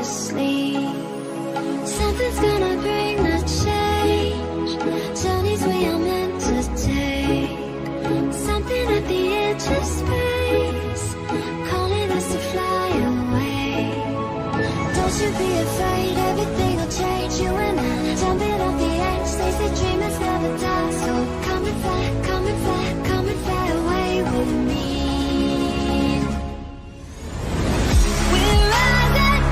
sleep. Something's gonna bring the change. Journeys we are meant to take. Something at the edge of space, calling us to fly away. Don't you be afraid, everything will change. You and I, jumping off the edge. They say dreamers never die. So come and fly, come and fly, come and fly away with me. We're rising,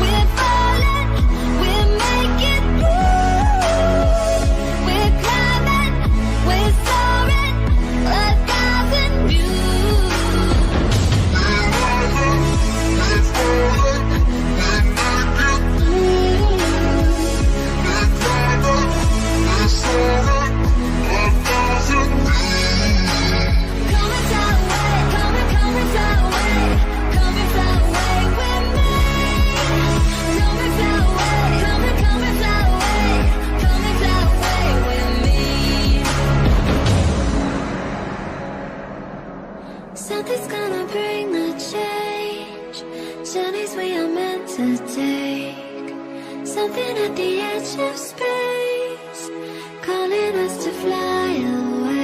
we're falling, we're making moves. We're climbing, we're soaring, 1,000 views. We're rising, we're falling, we're making moves. We're climbing, we're soaring, 1,000 views. Come and fly away, come and fly away, come and fly away with me. Come and fly away, come and fly away, come and fly away with me. Something's gonna bring the change. Journeys we are meant to take. Something at the edge of space, calling us to fly away.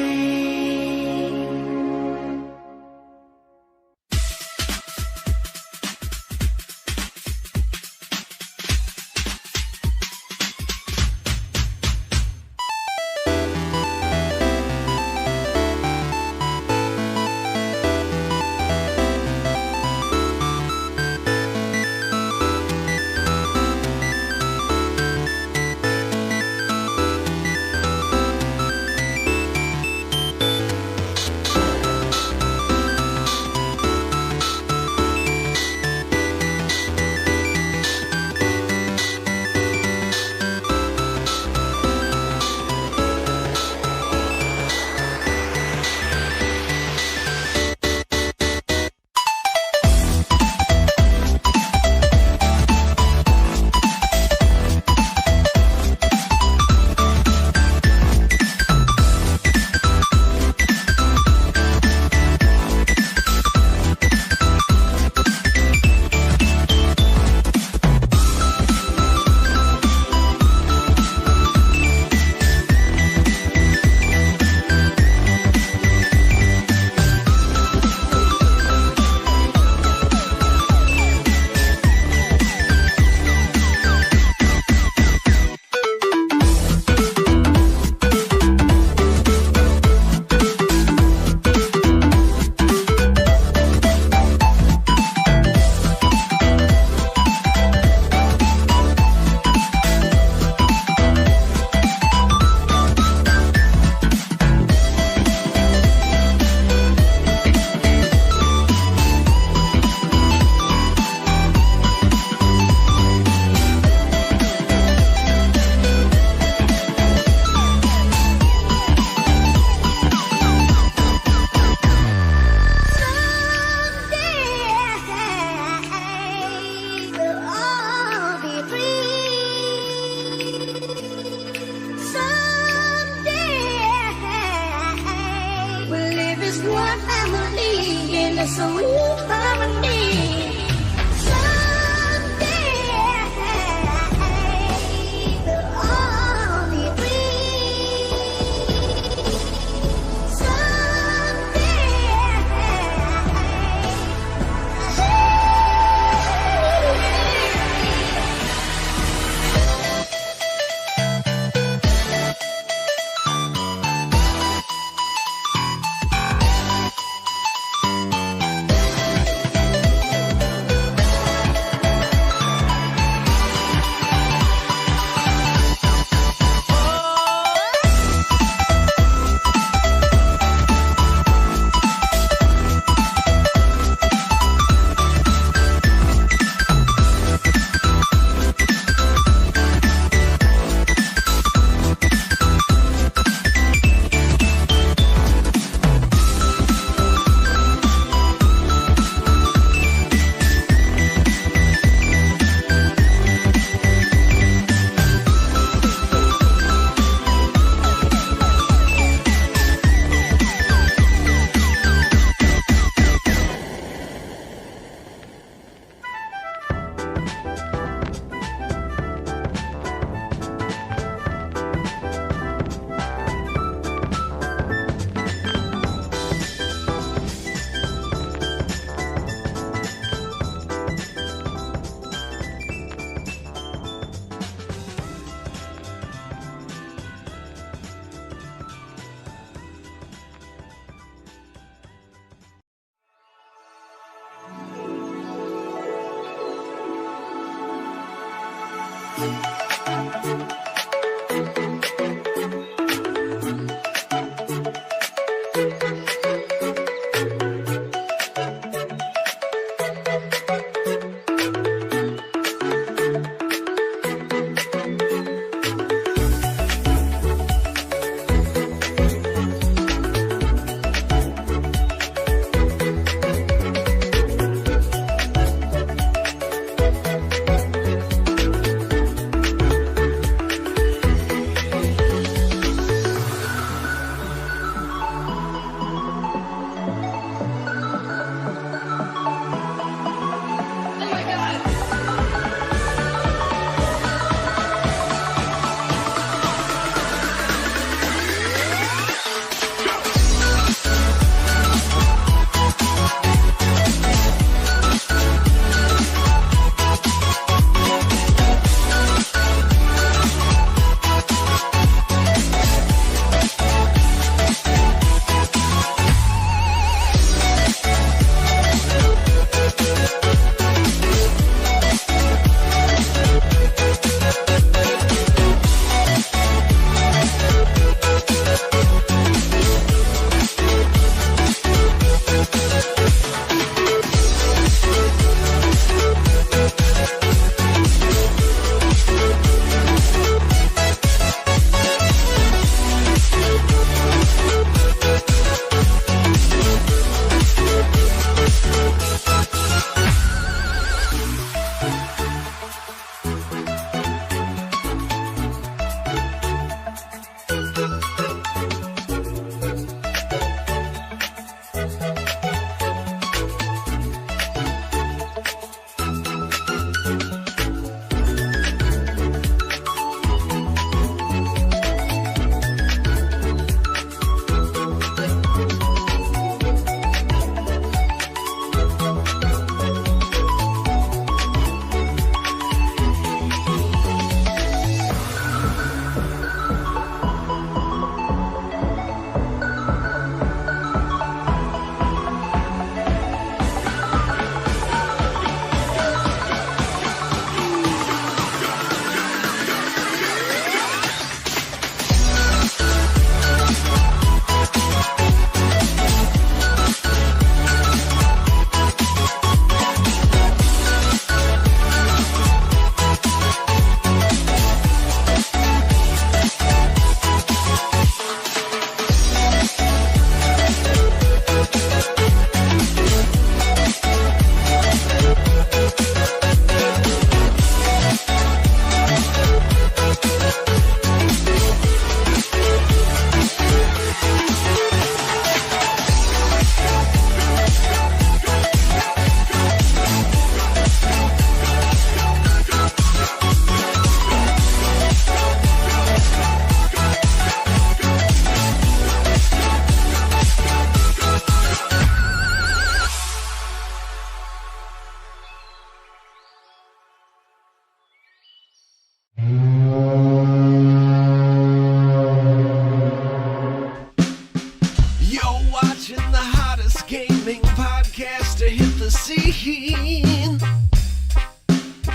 scene.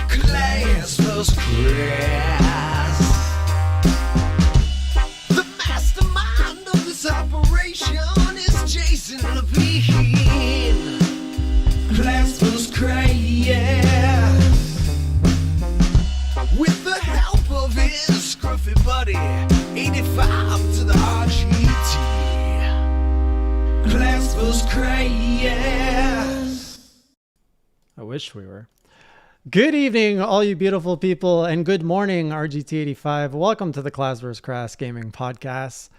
Class was Crass. The mastermind of this operation is Jason Levine. Class was Crass. With the help of his scruffy buddy, 85 to the RGT. Class was Crass. I wish we were. Good evening, all you beautiful people, and good morning, RGT85. Welcome to the Crass vs. Crass Gaming Podcast.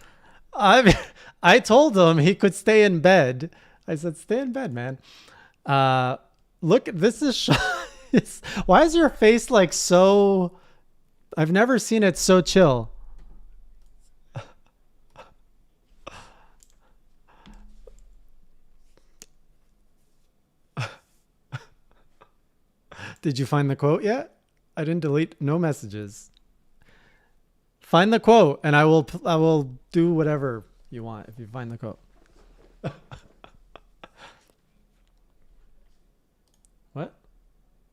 I told him he could stay in bed. I said, stay in bed, man. Look, this is... Why is your face like so... I've never seen it so chill. Did you find the quote yet? I didn't delete no messages. Find the quote and I will do whatever you want if you find the quote. What?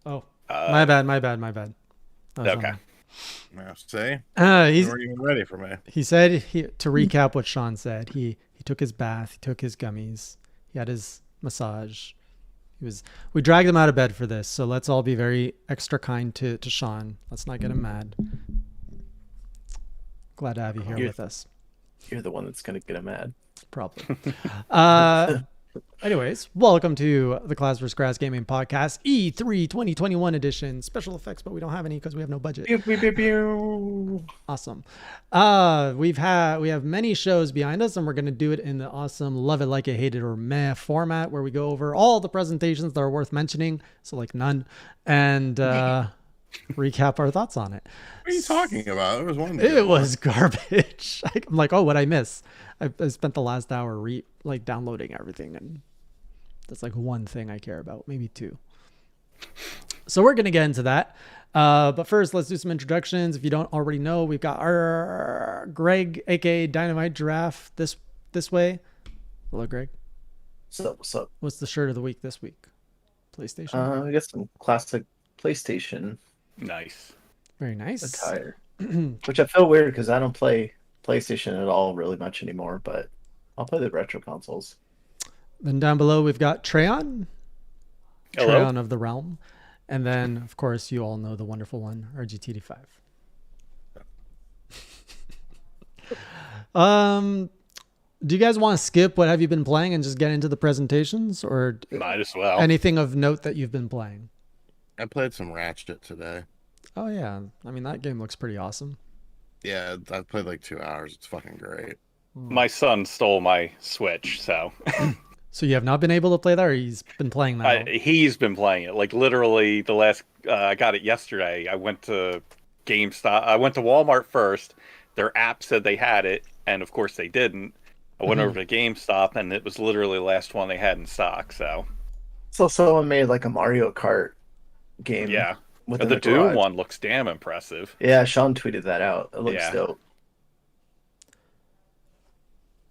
Oh, my bad. Okay. Yeah, see, He's you weren't even ready for me. He said to recap what Sean said. He took his bath, he took his gummies, he had his massage. We dragged him out of bed for this, so let's all be very extra kind to Sean. Let's not get him mad. Glad to have you here with us. You're the one that's gonna get him mad. Probably. Anyways, welcome to the Class vs. Crass Gaming Podcast, E3 2021 edition. Special effects, but we don't have any because we have no budget. Pew, pew, pew, pew. Awesome. We have many shows behind us, and we're going to do it in the awesome Love It Like It, Hate It or Meh format, where we go over all the presentations that are worth mentioning, so like none, and recap our thoughts on it. What are you talking about? It was one. It was garbage. I'm like, oh, what'd I miss? I spent the last hour downloading everything, and that's like one thing I care about, maybe two. So we're gonna get into that, but first let's do some introductions. If you don't already know, we've got our Greg, aka Dynamite Giraffe, this way. Hello, Greg. What's up? What's the shirt of the week this week? PlayStation. I got some classic PlayStation Nice. Very nice attire, which I feel weird because I don't play PlayStation at all really much anymore, but I'll play the retro consoles. Then down below we've got Treon. Hello. Treon of the Realm. And then, of course, you all know the wonderful one, RGT85. Do you guys want to skip what have you been playing and just get into the presentations, or Might as well. anything of note that you've been playing? I played some Ratchet today. Oh yeah, I mean that game looks pretty awesome. Yeah, I played like 2 hours. It's fucking great. My son stole my Switch, so So you have not been able to play that, or he's been playing that? he's been playing it. Like literally, the last I got it yesterday. I went to GameStop. I went to Walmart first. Their app said they had it, and of course they didn't. I went over to GameStop, and it was literally the last one they had in stock. So someone made like a Mario Kart game. Yeah, within the Doom garage. one looks damn impressive. Yeah, Sean tweeted that out. It looks Yeah. dope.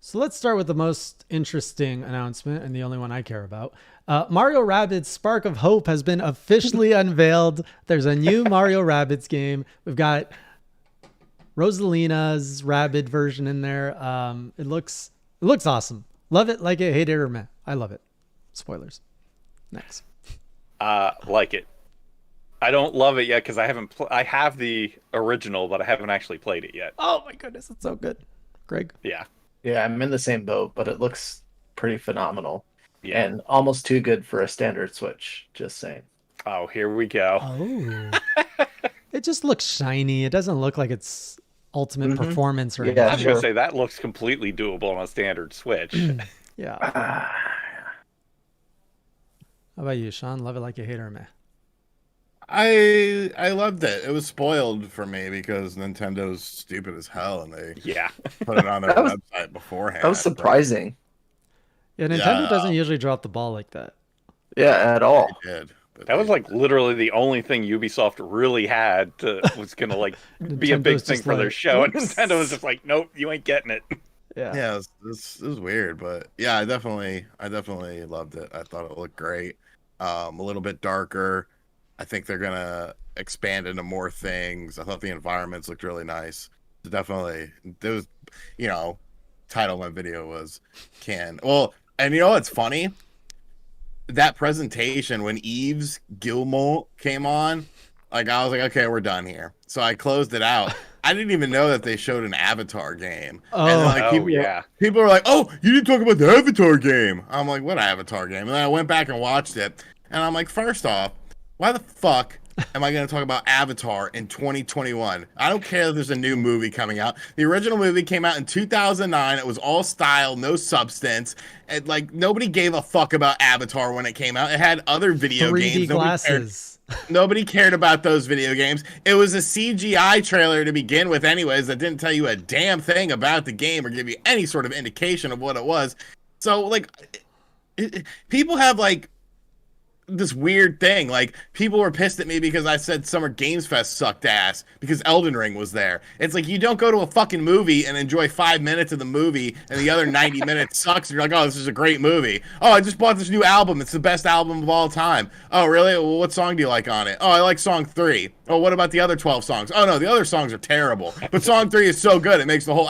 So let's start with the most interesting announcement and the only one I care about. Mario Rabbids Spark of Hope has been officially unveiled. There's a new Mario Rabbids game. We've got Rosalina's Rabbid version in there. It looks awesome. Love it, like it, hate it, or meh. I love it. Spoilers. Next. Like it. I don't love it yet because I haven't. I have the original, but I haven't actually played it yet. Oh my goodness, it's so good. Greg? Yeah. Yeah, I'm in the same boat, but it looks pretty phenomenal. Yeah. And almost too good for a standard Switch, just saying. Oh, here we go. Oh. It just looks shiny. It doesn't look like it's ultimate performance or Yeah, anything. I was gonna say that looks completely doable on a standard Switch. Yeah. How about you, Sean? Love it, like you hate it, or meh? I loved it. It was spoiled for me because Nintendo's stupid as hell, and they Yeah. put it on their That was- website beforehand. That was surprising. Yeah, Nintendo Yeah. doesn't usually drop the ball like that. Yeah, at all. They did, but That was they- like literally the only thing Ubisoft really had was gonna like be a big Nintendo's thing just for their like, show, and "Oops." Nintendo was just like, "Nope, you ain't getting it." Yeah. yeah, it was weird, but yeah, I definitely loved it. I thought it looked great. A little bit darker. I think they're gonna expand into more things. I thought the environments looked really nice. Definitely, there was, title of my video was Well, and you know what's funny? That presentation when Yves Guillemot came on, like I was like, okay, we're done here. So I closed it out. I didn't even know that they showed an Avatar game. Oh. And then, like, Oh, people, yeah. people were like, "Oh, you didn't talk about the Avatar game." I'm like, "What Avatar game?" And then I went back and watched it, and I'm like, first off, why the fuck am I going to talk about Avatar in 2021? I don't care if there's a new movie coming out. The original movie came out in 2009. It was all style, no substance. And like nobody gave a fuck about Avatar when it came out. It had other video 3D games. glasses. Nobody cared about those video games. It was a CGI trailer to begin with anyways that didn't tell you a damn thing about the game or give you any sort of indication of what it was. So, like, people have, like, this weird thing. Like, people were pissed at me because I said Summer Games Fest sucked ass because Elden Ring was there. It's like, you don't go to a fucking movie and enjoy 5 minutes of the movie and the other 90 minutes sucks and you're like, oh, this is a great movie. Oh, I just bought this new album. It's the best album of all time. Oh, really? Well, what song do you like on it? Oh, I like song 3. Oh, what about the other 12 songs? Oh, no, the other songs are terrible. But song 3 is so good. It makes the whole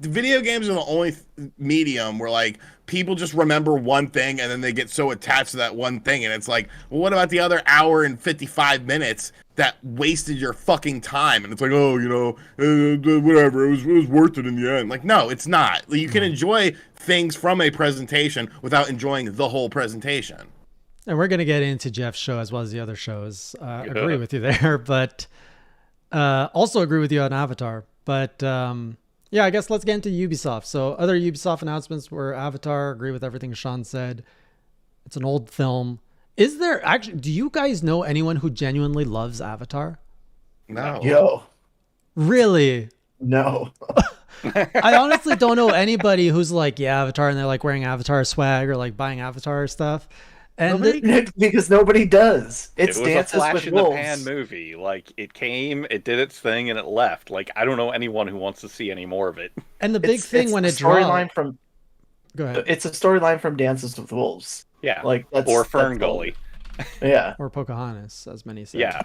video games are the only medium where, like, people just remember one thing and then they get so attached to that one thing. And it's like, well, what about the other hour and 55 minutes that wasted your fucking time? And it's like, oh, whatever. It was worth it in the end. Like, no, it's not. You can enjoy things from a presentation without enjoying the whole presentation. And we're going to get into Jeff's show as well as the other shows. Agree with you there, but also agree with you on Avatar. But yeah, I guess let's get into Ubisoft. So other Ubisoft announcements were Avatar. Agree with everything Sean said. It's an old film. Is there actually, do you guys know anyone who genuinely loves Avatar? No. Yo, Really? no. I honestly don't know anybody who's like, yeah, Avatar, and they're like wearing Avatar swag or like buying Avatar stuff. And Because nobody does. It It's was a Dances flash with in the Wolves. pan movie. Like, it came, it did its thing, and it left. Like, I don't know anyone who wants to see any more of it. and the big thing when the it dropped. storyline from Go ahead. it's a storyline from Dances with Wolves. Yeah, Like that's or that's Ferngully. Yeah. Or Pocahontas, as many say. Yeah,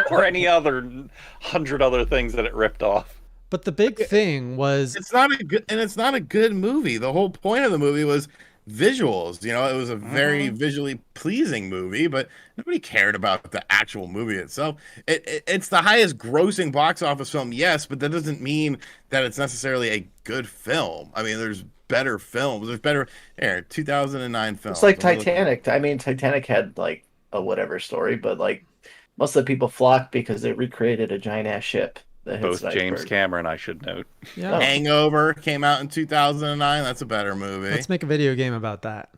or any other 100 other things that it ripped off. But the big thing was It's not a good movie. The whole point of the movie was visuals. It was a very visually pleasing movie, but nobody cared about the actual movie itself. It's the highest grossing box office film, yes, but that doesn't mean that it's necessarily a good film. I mean, there's better films. There's better 2009 films. It's like Titanic. I mean, Titanic had like a whatever story, but like most of the people flocked because they recreated a giant ass ship. That hits Both an James iceberg. Cameron, I should note. yeah. Hangover came out in 2009. That's a better movie. Let's make a video game about that.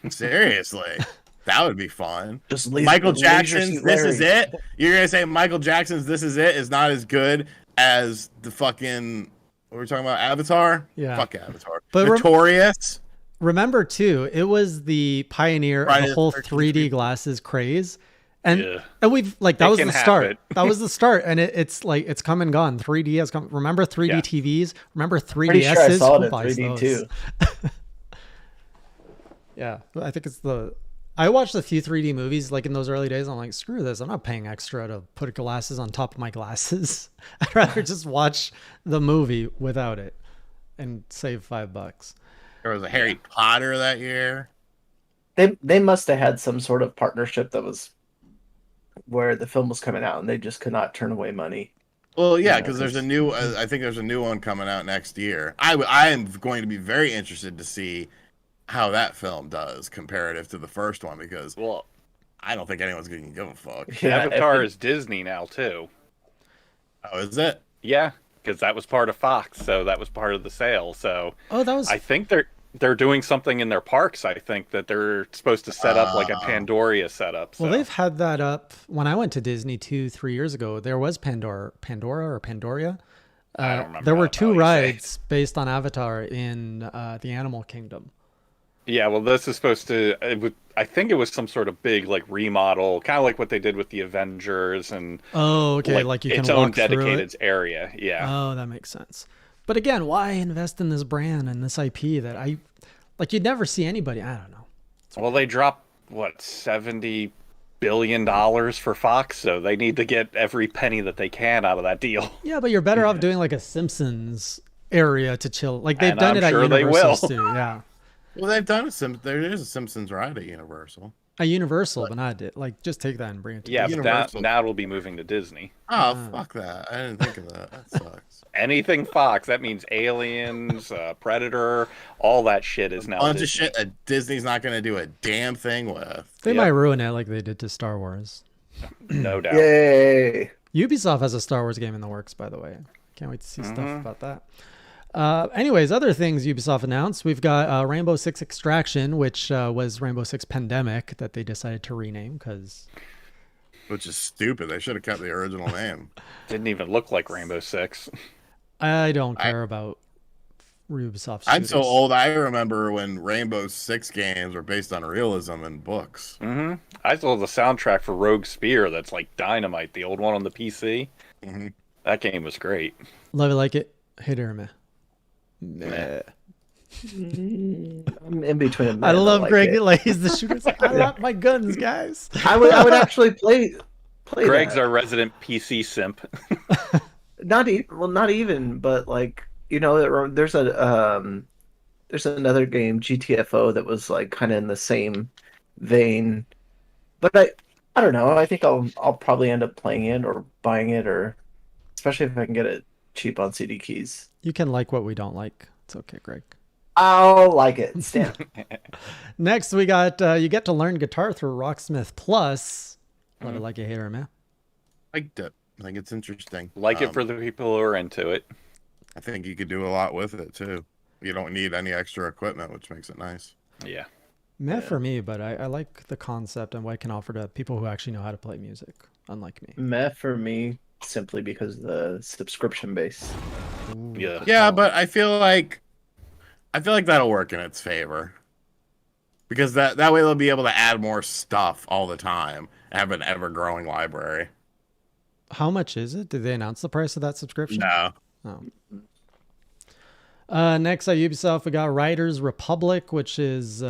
Seriously. That would be fun. Just Michael Leisure Jackson's Suit This Larry. Is It? You're going to say Michael Jackson's This Is It is not as good as the fucking, what were we talking about, Avatar? Yeah. Fuck Avatar. But Notorious. Remember too, it was the pioneer of Friday the the whole 13th. 3D glasses craze. And Yeah. and we've like that It was can the start. happen. That was the start. And it's like it's come and gone. 3D has come. Remember 3D Yeah. TVs? Remember 3DSs? Pretty sure I saw Who it in buys 3D those? too. Yeah. I think it's I watched a few 3D movies like in those early days. I'm like, screw this. I'm not paying extra to put glasses on top of my glasses. I'd rather just watch the movie without it and save $5. There was a Harry Potter that year. They must have had some sort of partnership that was where the film was coming out and they just could not turn away money. Well, yeah, Yeah, because there's a 'cause- new, I think there's a new one coming out next year. I am going to be very interested to see how that film does comparative to the first one, because Well, I don't think anyone's going to give a fuck. Yeah, Avatar is Disney now, too. Oh, is it? Yeah, because that was part of Fox, so that was part of the sale. So Oh, that was I think they're doing something in their parks. I think that they're supposed to set up like a Pandoria setup. So. Well, they've had that up when I went to Disney 2-3 years ago. There was Pandora or Pandoria. I don't remember There were how 2 you say it. rides based on Avatar in the Animal Kingdom. Yeah, well, this is supposed to. I think it was some sort of big like remodel, kind of like what they did with the Avengers and Oh, okay. Like you can its walk own through it. dedicated area. Yeah, Oh, that makes sense. But again, why invest in this brand and this IP that you'd never see anybody? I don't know. well, they dropped what $70 billion for Fox, so they need to get every penny that they can out of that deal. Yeah, but you're better off doing like a Simpsons area to chill. Like they've And done I'm it at sure they Universal will. too. Yeah. Well, they've done there is a Simpsons ride at Universal. At Universal, but not like just take that and bring it to Yeah, but Universal. now it'll be moving to Disney. Oh, fuck that. I didn't think of that. That sucks. Anything Fox, that means Aliens, Predator, all that shit is now Bunch Disney. of shit that Disney's not going to do a damn thing with. They Yep. might ruin it like they did to Star Wars. No doubt. Yay! Ubisoft has a Star Wars game in the works, by the way. Can't wait to see stuff Mm-hmm. about that. Anyways, other things Ubisoft announced. We've got Rainbow Six Extraction, which was Rainbow Six Pandemic that they decided to rename because Which is stupid. They should have kept the original name. Didn't even look like Rainbow Six. I don't care about Ubisoft I'm so studios. old. I remember when Rainbow Six games were based on realism in books. Mm-hmm. I saw the soundtrack for Rogue Spear. That's like Dynamite, the old one on the PC. Mm-hmm. That game was great. Love it, like it. Hate it or meh. Meh. I'm in between. I love like Greg. it. Like he's the shooter. It's like, I want my guns, guys. I would actually play Greg's that. our resident PC simp. Not even, but like, you know, there's another game, GTFO, that was like kind of in the same vein. But I don't know. I think I'll probably end up playing it or buying it, or especially if I can get it cheap on CD keys. You can like what we don't like. It's okay, Greg. I'll like it. Stamp. Next, we got you get to learn guitar through Rocksmith Plus. Love it, like it, hate it or meh. Liked it. I think it's interesting. Like it for the people who are into it. I think you could do a lot with it too. You don't need any extra equipment, which makes it nice. Yeah. Meh for me, but I like the concept and what it can offer to people who actually know how to play music, unlike me. Meh for me, simply because of the subscription base. Yeah. Yeah, but I feel like that'll work in its favor. Because that way they'll be able to add more stuff all the time and have an ever-growing library. How much is it? Did they announce the price of that subscription? No. Oh. Next at Ubisoft, we got Riders Republic, which is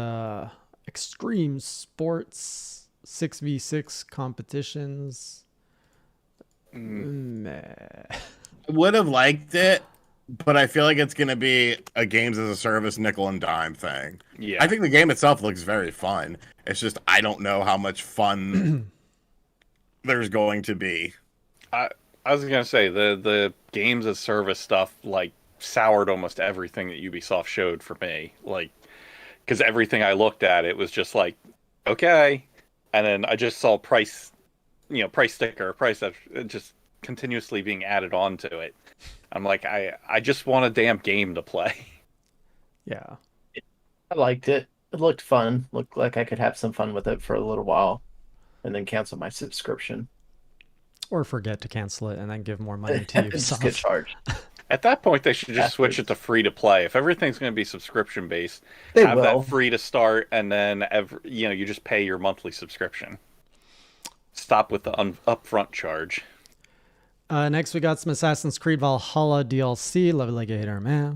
extreme sports 6v6 competitions. Meh. I would have liked it, but I feel like it's going to be a games as a service nickel and dime thing. Yeah. I think the game itself looks very fun. It's just I don't know how much fun there's going to be. I was gonna say the games as service stuff like soured almost everything that Ubisoft showed for me. Like, because everything I looked at, it was just like, okay, and then I just saw price sticker, just continuously being added on to it. I'm like, I just want a damn game to play. Yeah. I liked it. It looked fun. Looked like I could have some fun with it for a little while, and then cancel my subscription. Or forget to cancel it and then give more money to Just get Ubisoft. charged. At that point, they should just switch it to free to play. If everything's going to be subscription based, They have will. that free to start, and then you just pay your monthly subscription. Stop with the upfront charge. Next, we got some Assassin's Creed Valhalla DLC. Love it, like it, hate it or meh.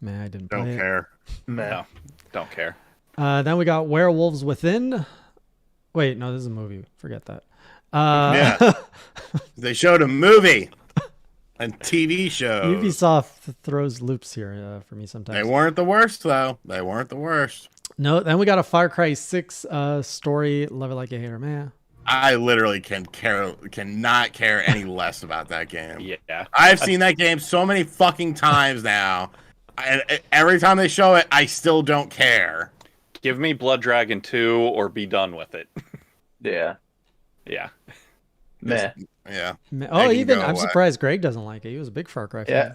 Meh, I didn't play Don't it. care. Meh. No, don't care. Then we got Werewolves Within. Wait, no, this is a movie. Forget that. Yeah. They showed a movie and TV shows. Ubisoft throws loops here for me sometimes. They weren't the worst, though. They weren't the worst. No, then we got a Far Cry 6 story. Love it, like it, hate it or meh. I literally cannot care any less about that game. Yeah. I've seen that game so many fucking times now. And every time they show it, I still don't care. Give me Blood Dragon 2 or be done with it. Yeah. Yeah. Meh. Yeah. Oh, can even go I'm away. surprised Greg doesn't like it. He was a big Far Cry fan. Yeah.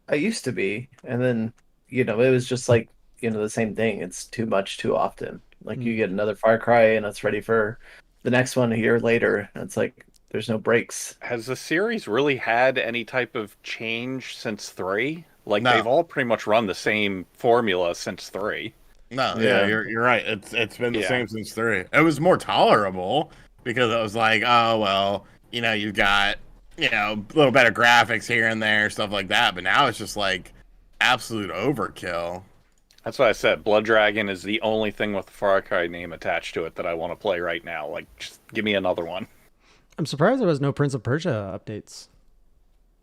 I used to be, and then it was just like the same thing. It's too much too often. Like you get another Far Cry, and it's ready for the next one a year later. And it's like there's no breaks. Has the series really had any type of change since 3? Like, No. they've all pretty much run the same formula since 3. No, Yeah. yeah, you're right. It's been the Yeah. same since 3. It was more tolerable because it was like, oh well, you've got a little better graphics here and there, stuff like that. But now it's just like absolute overkill. That's what I said. Blood Dragon is the only thing with the Far Cry name attached to it that I want to play right now. Like, just give me another one. I'm surprised there was no Prince of Persia updates.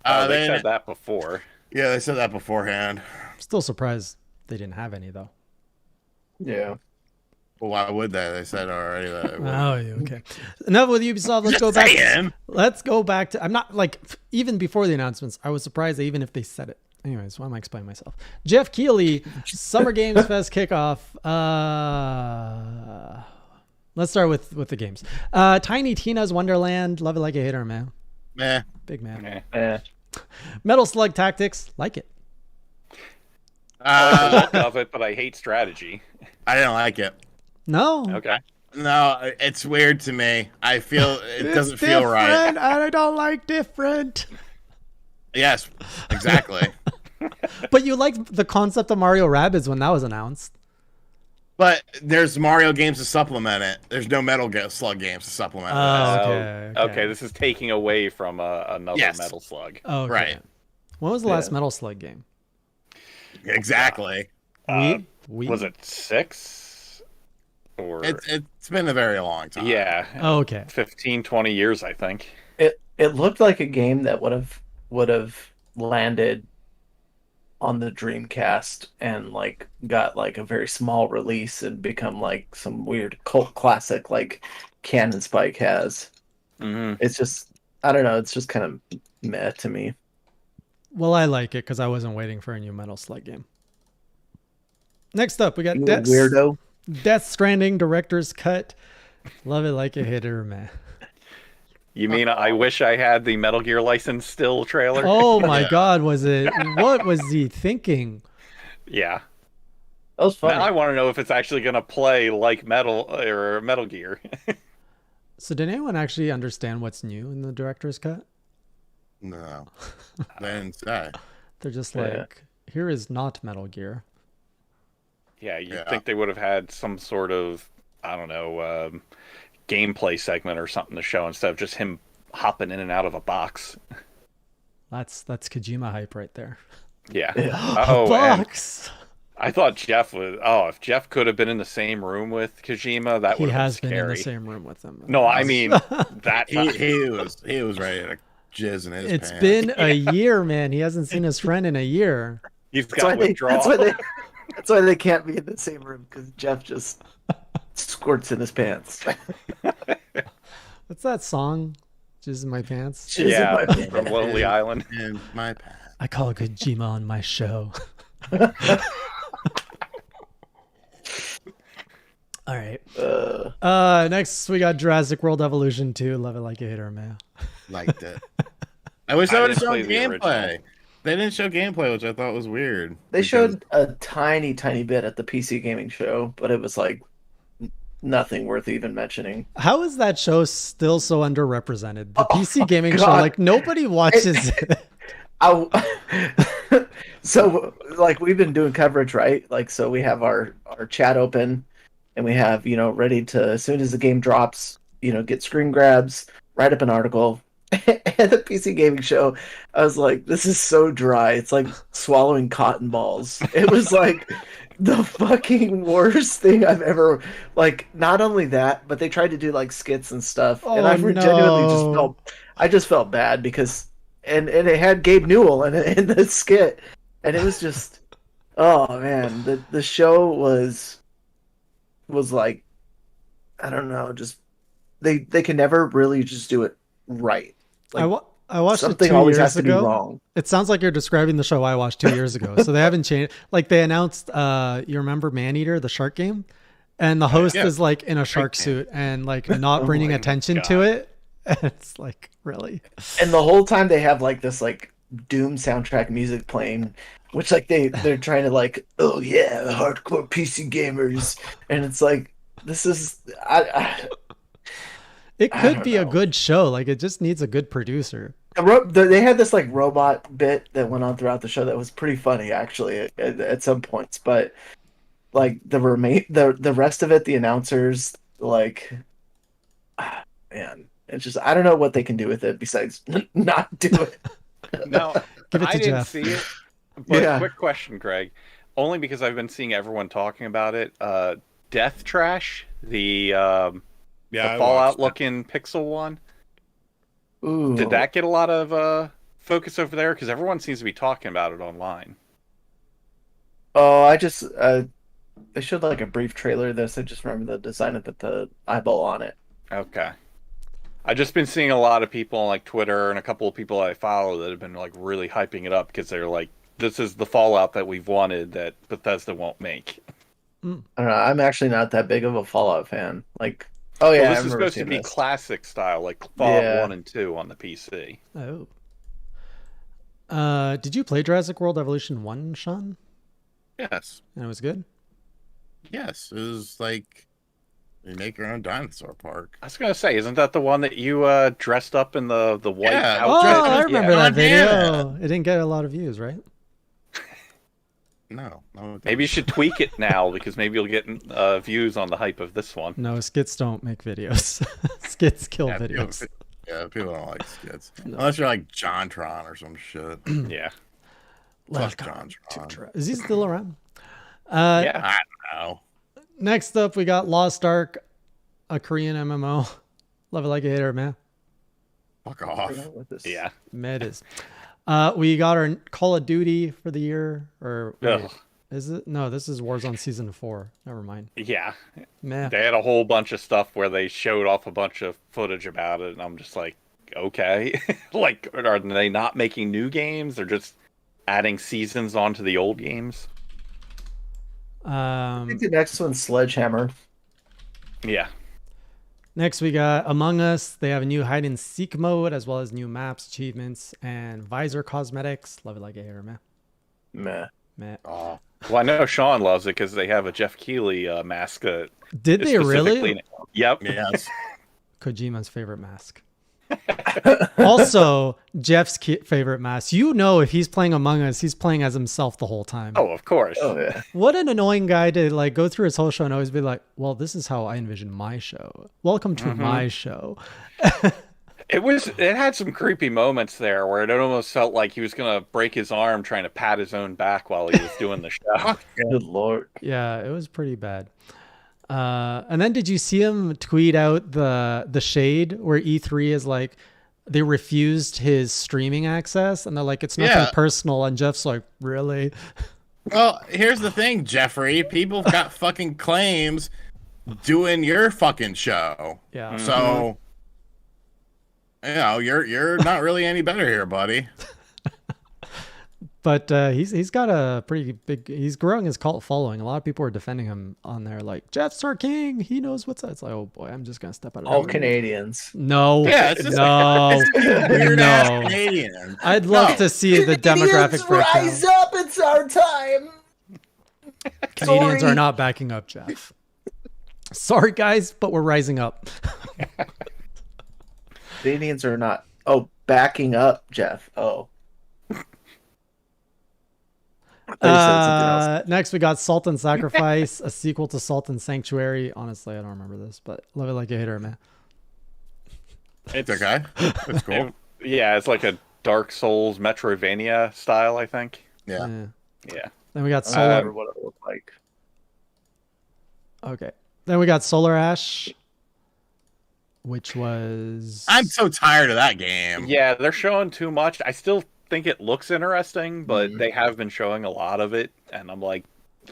They said that before. Yeah, they said that beforehand. I'm still surprised they didn't have any though. Yeah. Well, why would they? They said already that. Oh, yeah, okay. Enough with Ubisoft. Let's go back. saying. Let's go back to. I'm not like even before the announcements. I was surprised that even if they said it. Anyways, why am I explaining myself? Jeff Keighley, Summer Games Fest kickoff. Let's start with the games. Tiny Tina's Wonderland. Love it, like it, hate it or meh. Meh. Big man. Eh. Eh. Metal Slug Tactics. Like it. I like the look of it, but I hate strategy. I didn't like it. No. Okay. No, it's weird to me. I feel it It's doesn't feel right. different. I don't like different. Yes, exactly. But you liked the concept of Mario Rabbids when that was announced. But there's Mario games to supplement it. There's no Metal Slug games to supplement it. Okay, this is taking away from another Yes. Metal Slug. Oh, okay. Right. When was the last Metal Slug game? Exactly. We Was it 6? Or It's been a very long time. yeah, Oh, okay. 15, 20 years, I think. It looked like a game that would have landed on the Dreamcast and like got like a very small release and become like some weird cult classic like Cannon Spike has. Mm-hmm. It's just, I don't know, it's just kind of meh to me. Well, I like it because I wasn't waiting for a new Metal Slug game. Next up, we got You weirdo. Death Stranding Director's Cut. Love it like a hitter, man. You mean I wish I had the Metal Gear license still trailer? Oh my God, was it? What was he thinking? Yeah. That was fun. Now I want to know if it's actually going to play like Metal Gear. So did anyone actually understand what's new in the Director's Cut? No. They didn't say. They're just Yeah. like, here is not Metal Gear. Yeah, you'd Yeah. think they would have had some sort of, I don't know, gameplay segment or something to show instead of just him hopping in and out of a box. That's Kojima hype right there. Yeah. A Oh, and box. I thought Jeff was. Oh, if Jeff could have been in the same room with Kojima, that He would have has been been scary. in the same room with him. No, I mean that. He was ready to jizz in his It's pants. been a year, man. He hasn't seen his friend in a year. He's That's why got withdrawal. that's why they can't be in the same room, because Jeff just squirts in his pants. What's that song? Jizz in my pants. Jizz in Yeah, my pants. from Lonely Island. in my pants. I call Kojima on my show. All right. Next we got Jurassic World Evolution 2. Love it like a hitter, man. Liked it. I wish I I would have didn't shown play the gameplay. original. They didn't show gameplay, which I thought was weird. They because- showed a tiny bit at the PC gaming show, but it was like nothing worth even mentioning. How is that show still so underrepresented? The PC gaming show, God. like nobody watches it. So like we've been doing coverage, right? Like, so we have our chat open and we have, ready to, as soon as the game drops, get screen grabs, write up an article. And the PC gaming show, I was like, this is so dry. It's like swallowing cotton balls. It was like the fucking worst thing I've ever, like, not only that, but they tried to do like skits and stuff. And I genuinely just felt bad because, and it had Gabe Newell in the skit. And it was just, oh man, the show was like, I don't know, just, they can never really just do it right. Like, I watched it something 2 always years has to be ago. wrong. It sounds like you're describing the show I watched 2 years ago. So they haven't changed. Like they announced, you remember Maneater, the shark game? And the host Yeah. is like in a shark suit and like not Oh bringing my attention to it. And it's like, really? And the whole time they have like this like Doom soundtrack music playing, which like they're trying to like, oh yeah, hardcore PC gamers, and it's like, this is It I could don't be a know. good show. Like it just needs a good producer. they had this like robot bit that went on throughout the show that was pretty funny actually at some points, but like the rest of it, the announcers, like, man, it's just, I don't know what they can do with it besides not do it. No, Give it I to didn't Jeff. see it. But Yeah. quick question, Greg. Only because I've been seeing everyone talking about it. Death Trash, the I Fallout watched it. looking pixel one. Ooh. Did that get a lot of focus over there? Because everyone seems to be talking about it online. Oh, I just they showed like a brief trailer of this. I just remember the design of the eyeball on it. Okay. I've just been seeing a lot of people on like Twitter and a couple of people I follow that have been like really hyping it up because they're like, this is the Fallout that we've wanted that Bethesda won't make. I don't know. I'm actually not that big of a Fallout fan. Like, oh yeah, Well, I this is remember supposed to seeing be this. classic style, like Fallout Yeah. 1 and 2 on the PC. Oh. Did you play Jurassic World Evolution 1, Sean? Yes. And it was good? Yes. It was like you make your own dinosaur park. I was gonna say, isn't that the one that you dressed up in the white Yeah. outfit? Oh, I remember Yeah. that God damn video. It didn't get a lot of views, right? No. Maybe you should tweak it now because maybe you'll get views on the hype of this one. No, skits don't make videos. Skits kill videos. People don't like skits. Unless you're like JonTron or some shit. Yeah. Fuck Welcome to JonTron. Treon. Is he still around? Yeah. I don't know. Next up, we got Lost Ark, a Korean MMO. Love it like a hater, man. Fuck I off. forgot what this- Yeah. Med is. We got our Call of Duty for the year. Or wait, Ugh. is it? No, this is Warzone Season 4. Never mind. Yeah. Meh. They had a whole bunch of stuff where they showed off a bunch of footage about it, and I'm just like, okay. Like, are they not making new games? They're just adding seasons onto the old games? I think the next one's Sledgehammer. Yeah. Next, we got Among Us. They have a new hide and seek mode, as well as new maps, achievements, and visor cosmetics. Love it like a hater, man. Meh. Meh. Oh, Well, I know Sean loves it because they have a Jeff Keighley mask. That Did is they really? specifically- Yep. yes. Kojima's favorite mask. Also, Jeff's favorite mask. You know, if he's playing Among Us, he's playing as himself the whole time. Oh, of course. Oh yeah. What an annoying guy to like go through his whole show and always be like, "Well, this is how I envision my show. Welcome to my show." It had some creepy moments there where it almost felt like he was gonna break his arm trying to pat his own back while he was doing the show. Good lord. Yeah, it was pretty bad. And then did you see him tweet out the shade where E3 is like they refused his streaming access and they're like it's nothing Yeah. personal and Jeff's like, really? Well, here's the thing, Jeffrey. People got fucking claims doing your fucking show. Yeah. So, you know, you're not really any better here, buddy. But he's got a pretty big. He's growing his cult following. A lot of people are defending him on there, like Jeff's our king. He knows what's up. It's like, oh boy, I'm just gonna step out of All that. Canadians. No, Yeah, it's just no, Weird ass no. Canadian. I'd love to see the demographic breakdown. Rise up! It's our time. Canadians Sorry. are not backing up Jeff. Sorry, guys, but we're rising up. Canadians are not. Oh, backing up, Jeff. Oh. I thought you said something else. Next, we got Salt and Sacrifice, a sequel to Salt and Sanctuary. Honestly, I don't remember this, but love it like a hater, man. It's okay. It's cool. Yeah, it's like a Dark Souls Metroidvania style, I think. Yeah. Yeah. Then we got I don't Solar. remember what it looked like. Okay. Then we got Solar Ash, which was. I'm so tired of that game. Yeah, they're showing too much. I still think it looks interesting, but they have been showing a lot of it, and I'm like,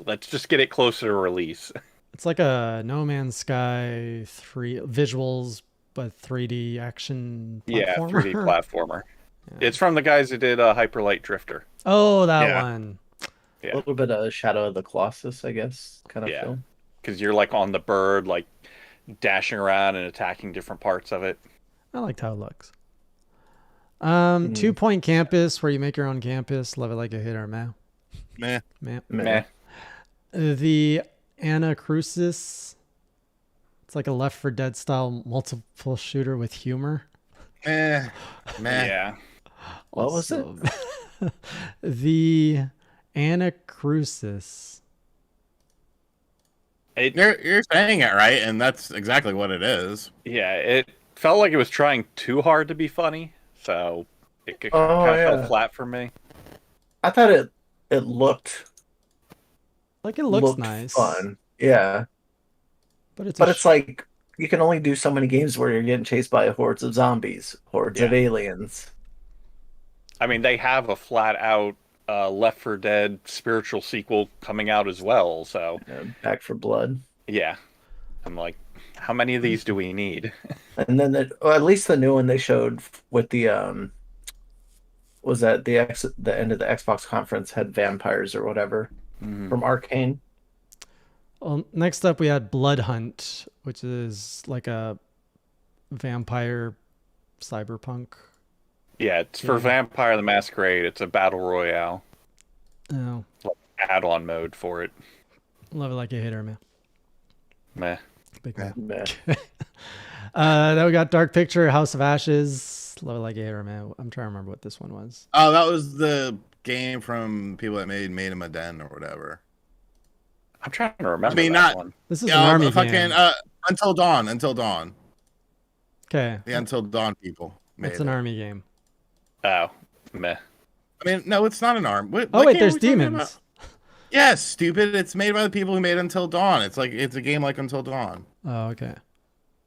let's just get it closer to release. It's like a No Man's Sky 3 visuals, but 3D action. Yeah, platformer. 3D platformer. Yeah. It's from the guys who did Hyper Light Drifter. Oh, that Yeah. one. Yeah. A little bit of Shadow of the Colossus, I guess, kind of Yeah. feel. Because you're like on the bird, like dashing around and attacking different parts of it. I liked how it looks. 2 Point Campus, where you make your own campus. Love it like a hit or a meh. Meh. Meh. Meh. The Anacrusis. It's like a Left 4 Dead style multiple shooter with humor. Meh. Meh. Yeah. What was it? The Anacrusis. You're saying it right, and that's exactly what it is. Yeah, it felt like it was trying too hard to be funny, so it kind Oh, of yeah. fell flat for me. I thought it looked Like it looks looked nice. fun. Yeah. But it's But it's like you can only do so many games where you're getting chased by hordes of zombies, hordes of Yeah. aliens. I mean, they have a flat out Left 4 Dead spiritual sequel coming out as well, so Back for Blood. yeah. I'm like, how many of these do we need? And then at least the new one they showed with the was that the end of the Xbox conference had vampires or whatever from Arcane. Well, next up we had Blood Hunt, which is like a vampire cyberpunk. Yeah, it's for Vampire the Masquerade. It's a battle royale Oh, add-on mode for it. love it like a hitter, man. Meh. Big man. Meh. Then we got Dark Picture, House of Ashes. Love it like a hater, man. I'm trying to remember what this one was. Oh, that was the game from people that made him a den or whatever. I'm trying to remember I mean, that not one. This is an army game. Until Dawn. Okay. The Until Dawn people made It's an it. army game. Oh, meh. I mean, no, it's not an arm. What Oh, wait, game there's are we talking demons. about? Yes, stupid. It's made by the people who made Until Dawn. It's a game like Until Dawn. Oh, okay.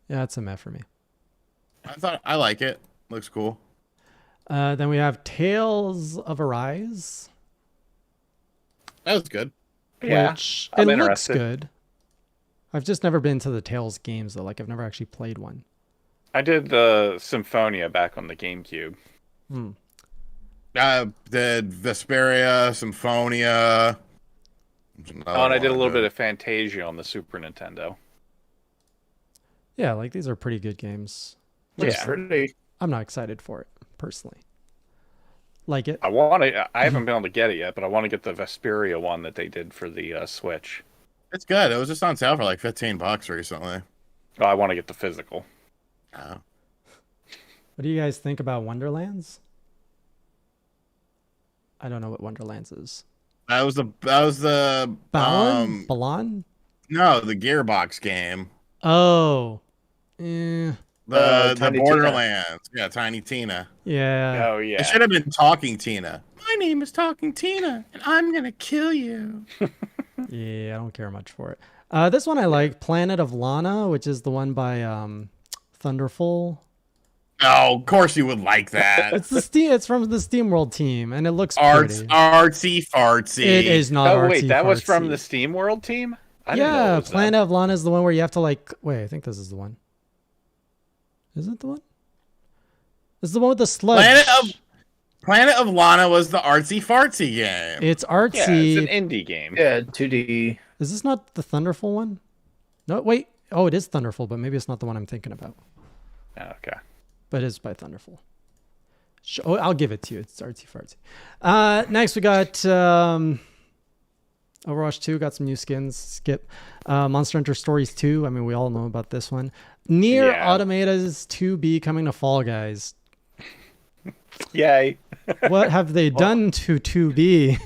Yeah, it's a meh for me. I like it. Looks cool. Then we have Tales of Arise. That was good. Yeah, Which I'm it looks interested. good. I've just never been to the Tales games though. Like I've never actually played one. I did the Symphonia back on the GameCube. Did Vesperia, Symphonia. Oh, and I did a little bit of Fantasia on the Super Nintendo. Yeah, like these are pretty good games. Looks Yeah. pretty. I'm not excited for it personally. Like it. I haven't been able to get it yet, but I want to get the Vesperia one that they did for the Switch. It's good. It was just on sale for like $15 recently. Oh, I want to get the physical. Oh. What do you guys think about Wonderlands? I don't know what Wonderlands is. That was the Balan? Balan? no, the Gearbox game. Oh. Eh. The Tiny Borderlands. Yeah, Tiny Tina. Yeah. Oh yeah. It should have been Talking Tina. My name is Talking Tina, and I'm gonna kill you. Yeah, I don't care much for it. This one I like, Planet of Lana, which is the one by Thunderful. Oh, of course you would like that. It's from the SteamWorld team, and it looks pretty. Artsy fartsy. It is not. Oh wait, that was from artsy-fartsy. the Steam World team. I didn't know it Yeah, was them. Planet of Lana is the one where you have to wait, I think this is the one. Is it the one? This is the one with the sludge. Planet of Lana was the artsy fartsy game. It's Yeah, artsy. it's an indie game. Yeah, 2D. Is this not the Thunderful one? No, wait. Oh, it is Thunderful, but maybe it's not the one I'm thinking about. Oh, okay. But it is by Thunderful. Oh, I'll give it to you. It's artsy fartsy. Next, we got Overwatch 2. Got some new skins. Skip. Monster Hunter Stories 2. I mean, we all know about this one. Near Yeah. Automata's 2B coming to Fall Guys. Yay. What have they done to 2B?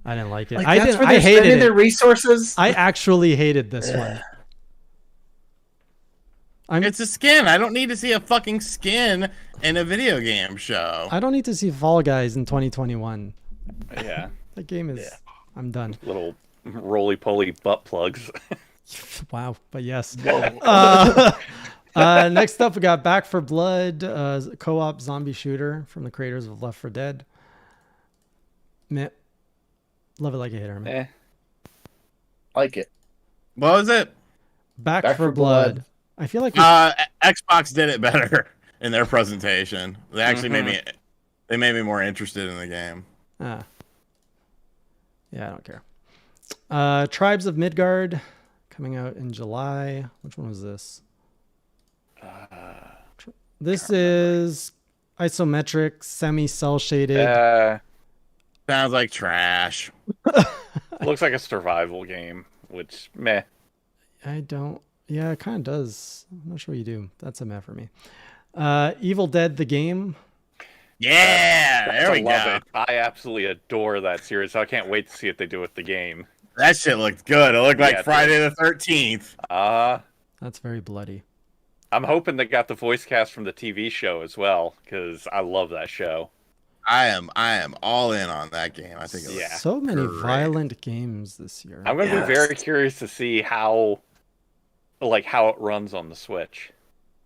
I didn't like it. Like, I that's didn't. where I they're hated spending it. their resources. I actually hated this one. It's a skin. I don't need to see a fucking skin in a video game show. I don't need to see Fall Guys in 2021. Yeah. That game is. I'm done. Little roly-poly butt plugs. Wow, but yes. Next up, we got Back for Blood, co-op zombie shooter from the creators of Left 4 Dead. Meh. Love it like a hater, man. Eh. Like it. What was it? Back, Back for for Blood. Blood. I feel like Xbox did it better in their presentation. They actually Mm-hmm. made me more interested in the game. yeah, I don't care. Tribes of Midgard coming out in July. Which one was this? This is isometric, semi-cell shaded. Sounds like trash. Looks like a survival game, which meh. I don't. Yeah, it kind of does. I'm not sure what you do. That's a meh for me. Evil Dead the game. Yeah, there we I love go. it. I absolutely adore that series. I can't wait to see what they do with the game. That shit looked good. It looked like Yeah, it Friday the 13th. That's very bloody. I'm hoping they got the voice cast from the TV show as well, because I love that show. I am all in on that game. I think it Yeah. looks So many great. violent games this year. I'm going to be very curious to see how it runs on the Switch.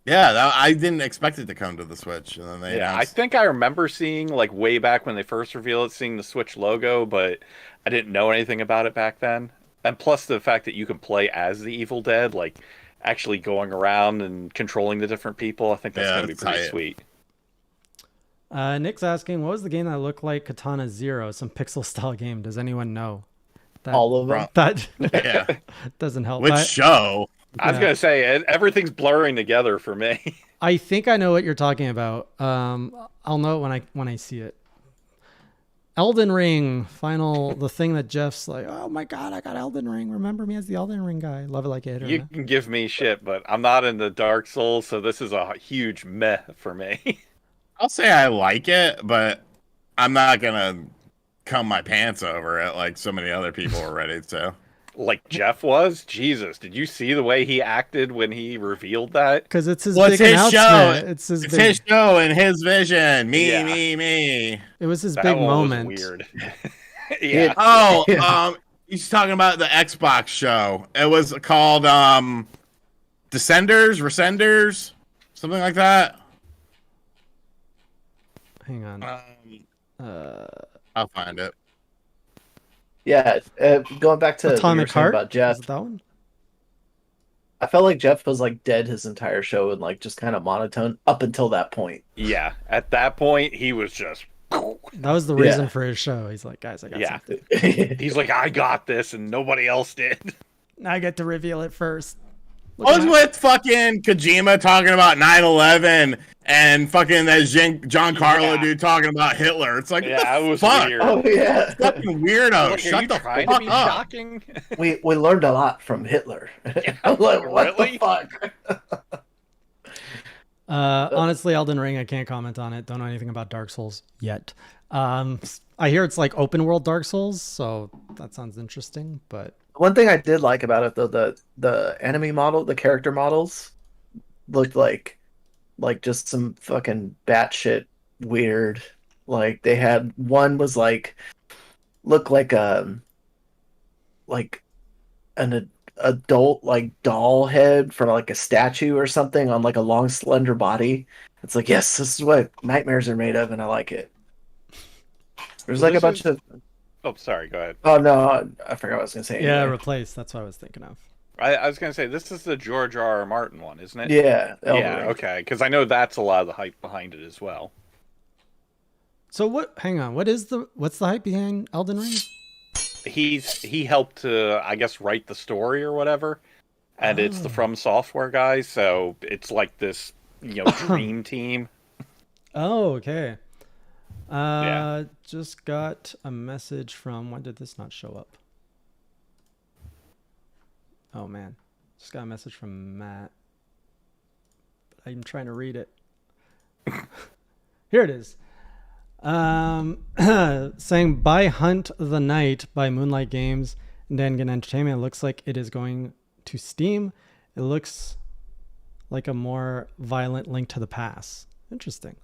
Yeah, I didn't expect it to come to the Switch, and then they Yeah, I announced- think I remember seeing, like, way back when they first revealed it, seeing the Switch logo, but I didn't know anything about it back then. And plus the fact that you can play as the Evil Dead, like, actually going around and controlling the different people, I think that's going to be that's pretty tight. sweet. Nick's asking, what was the game that looked like Katana Zero? Some pixel style game. Does anyone know? That, All of them. That yeah. doesn't help. Which show? I was Yeah. going to say, everything's blurring together for me. I think I know what you're talking about. I'll know it when I see it. Elden Ring, the thing that Jeff's like, oh my god, I got Elden Ring. Remember me as the Elden Ring guy. Love it like it. You can give me shit, but I'm not into Dark Souls, so this is a huge meh for me. I'll say I like it, but I'm not gonna cum my pants over it like so many other people are ready to. Like Jeff was? Jesus, did you see the way he acted when he revealed that? Because it's his Well, big it's his announcement. show. It's his It's big. his show and his vision. Yeah. Me. It was his That big one moment. was weird. Yeah. Oh, Yeah. he's talking about the Xbox show. It was called Rescenders, something like that. Hang on. I'll find it. Yeah, going back to what you were Atomic saying Heart. about Jeff, Is it that one? I felt like Jeff was like dead his entire show and like just kind of monotone up until that point. Yeah. At that point, he was just. That was the reason for his show. He's like, guys, I got Yeah. something. He's like, I got this, and nobody else did. I get to reveal it first. I was with fucking Kojima talking about 9/11 and fucking that Giancarlo Yeah. dude talking about Hitler. It's like, Yeah, what it the was fuck? weird. Oh yeah, Fucking weirdo. Like, are Shut you the trying fuck to be up. shocking? we learned a lot from Hitler. I'm like, what Really? the fuck? Honestly, Elden Ring, I can't comment on it. Don't know anything about Dark Souls yet. I hear it's like open world Dark Souls, so that sounds interesting. But One thing I did like about it though, the enemy model, the character models looked like just some fucking batshit weird. Like they had one was looked like an adult like doll head from like a statue or something on like a long slender body. It's like, yes, this is what nightmares are made of, and I like it. There's Well, like a this bunch of Oh, sorry, go ahead. oh no, I forgot what I was gonna say. yeah, anyway. replace. That's what I was thinking of. I was going to say, this is the George R. R. Martin one, isn't it? Yeah, Elden Yeah, Ring. okay. Because I know that's a lot of the hype behind it as well. So what? Hang on. What's the hype behind Elden Ring? He helped to, I guess, write the story or whatever. And it's the From Software guys, so it's like this, dream team. Oh, okay. Yeah. Just got a message from. When did this not show up? Oh man, just got a message from Matt. I'm trying to read it. Here it is. Saying "Buy Hunt the Night" by Moonlight Games and Dangan Entertainment. It looks like it is going to Steam. It looks like a more violent Link to the Past. Interesting.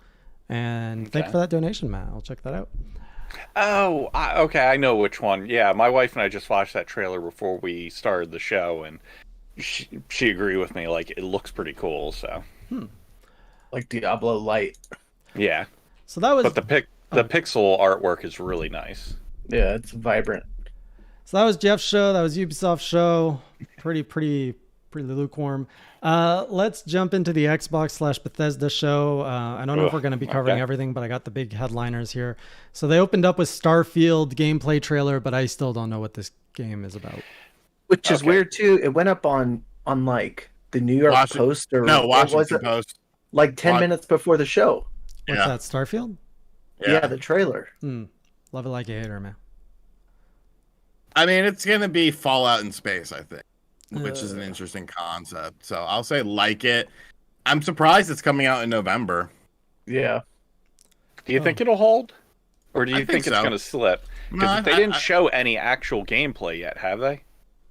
And thank you for that donation, Matt. I'll check that out. Oh, okay, I know which one. Yeah, my wife and I just watched that trailer before we started the show, and she agreed with me. Like, it looks pretty cool, so. Like Diablo Light. Yeah. So that was But the pixel artwork is really nice. Yeah, it's vibrant. So that was Jeff's show. That was Ubisoft's show. Pretty lukewarm. Let's jump into the Xbox/Bethesda show. I don't know if we're going to be covering everything, but I got the big headliners here. So they opened up with Starfield gameplay trailer, but I still don't know what this game is about. Which is weird too. It went up on like the New York Post or Washington Post. Like 10 minutes before the show. What's that, Starfield? Yeah, the trailer. Love it like you hate her, man. I mean, it's gonna be Fallout in space, I think, which is an interesting concept. So I'll say like it. I'm surprised it's coming out in November. Yeah. Do you think it'll hold? Or do you I think it's so. going to slip? Because they didn't show any actual gameplay yet, have they?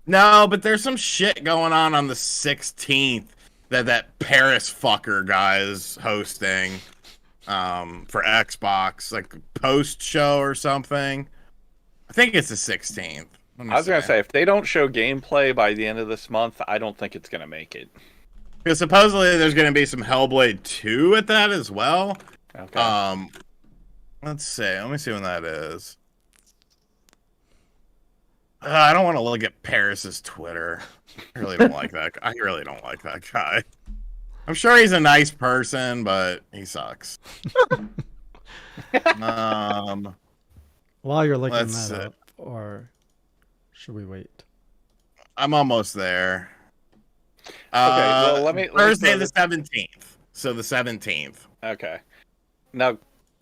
No, but there's some shit going on the 16th that Paris fucker guy is hosting for Xbox, like post show or something. I think it's the 16th. I was going to say, if they don't show gameplay by the end of this month, I don't think it's going to make it. Because supposedly there's going to be some Hellblade 2 at that as well. Okay. Let's see. Let me see when that is. I don't want to look at Paris's Twitter. I really don't like that. I really don't like that guy. I'm sure he's a nice person, but he sucks. While you're looking that up, or should we wait? I'm almost there. Okay, well, let me Thursday the 17th. So the 17th. Okay. Now,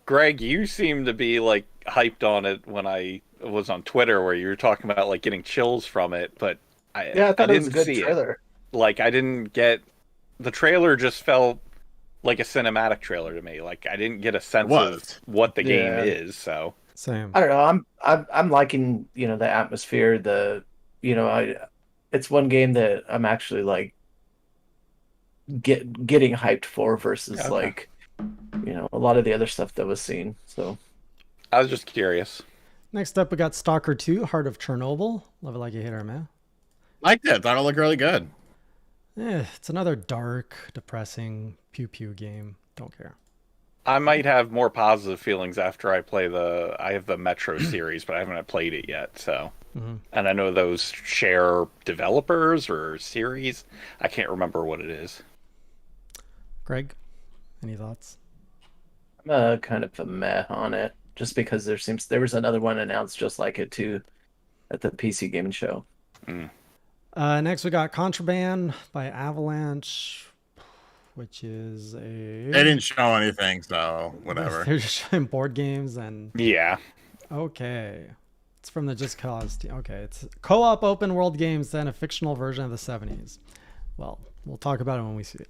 Greg, you seem to be like hyped on it when I was on Twitter, where you were talking about like getting chills from it, but I Yeah, I thought it was a didn't good see trailer. it. Like I didn't get the trailer. Just felt like a cinematic trailer to me. Like I didn't get a sense of was. what the game Yeah. is. So Same. I don't know. I'm liking, the atmosphere, it's one game that I'm actually like getting hyped for versus Okay. like, a lot of the other stuff that was seen. So I was just curious. Next up, we got Stalker 2, Heart of Chernobyl. Love it like you hate her, man. Liked it. Thought it looked really good. It's another dark, depressing pew pew game. Don't care. I might have more positive feelings after I play I have the Metro series, but I haven't played it yet. So, and I know those share developers or series. I can't remember what it is. Greg, any thoughts? I'm kind of a meh on it, just because there was another one announced just like it too at the PC gaming show. Next, we got Contraband by Avalanche, which is They didn't show anything, so whatever. They're just showing board games and Yeah, okay. It's from the Just Cause team. Okay, it's co-op open world games and a fictional version of the 70s. Well, we'll talk about it when we see it.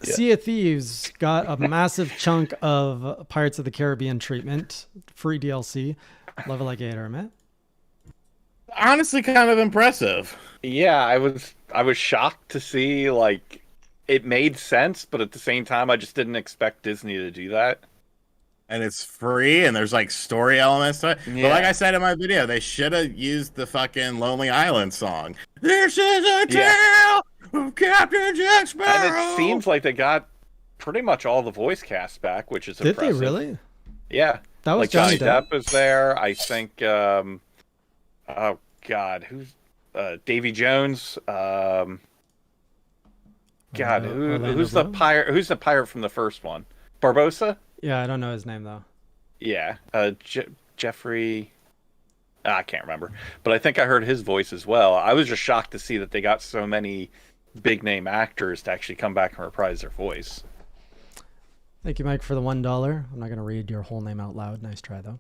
Sea of Thieves got a massive chunk of Pirates of the Caribbean treatment, free DLC. Love it like 8 or man. Honestly, kind of impressive. yeah. I was shocked to see like it made sense, but at the same time, I just didn't expect Disney to do that. And it's free, and there's like story elements to it. Yeah. But like I said in my video, they should have used the fucking Lonely Island song. This is a tale of Captain Jack Sparrow. And it seems like they got pretty much all the voice cast back, which is Did impressive. they really? Yeah. That was Like Johnny Depp. was there. I think. Oh God, who's Davy Jones? God, Orlando who's the Bloom? pirate? Who's the pirate from the first one? Barbosa. Yeah, I don't know his name though. Yeah. Jeffrey. I can't remember, but I think I heard his voice as well. I was just shocked to see that they got so many big name actors to actually come back and reprise their voice. Thank you, Mike, for the $1. I'm not gonna read your whole name out loud. Nice try though.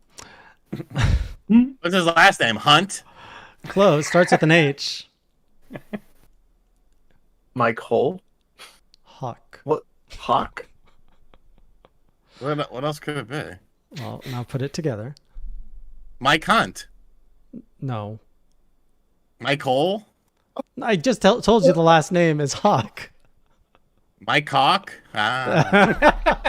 What's his last name? Hunt? Close. Starts with an H. Mike Hole? Hawk. What? Hawk? What else could it be? Well, now put it together. Mike Hunt? No. Mike Hole? I just told you the last name is Hawk. Mike Hawk? Ah.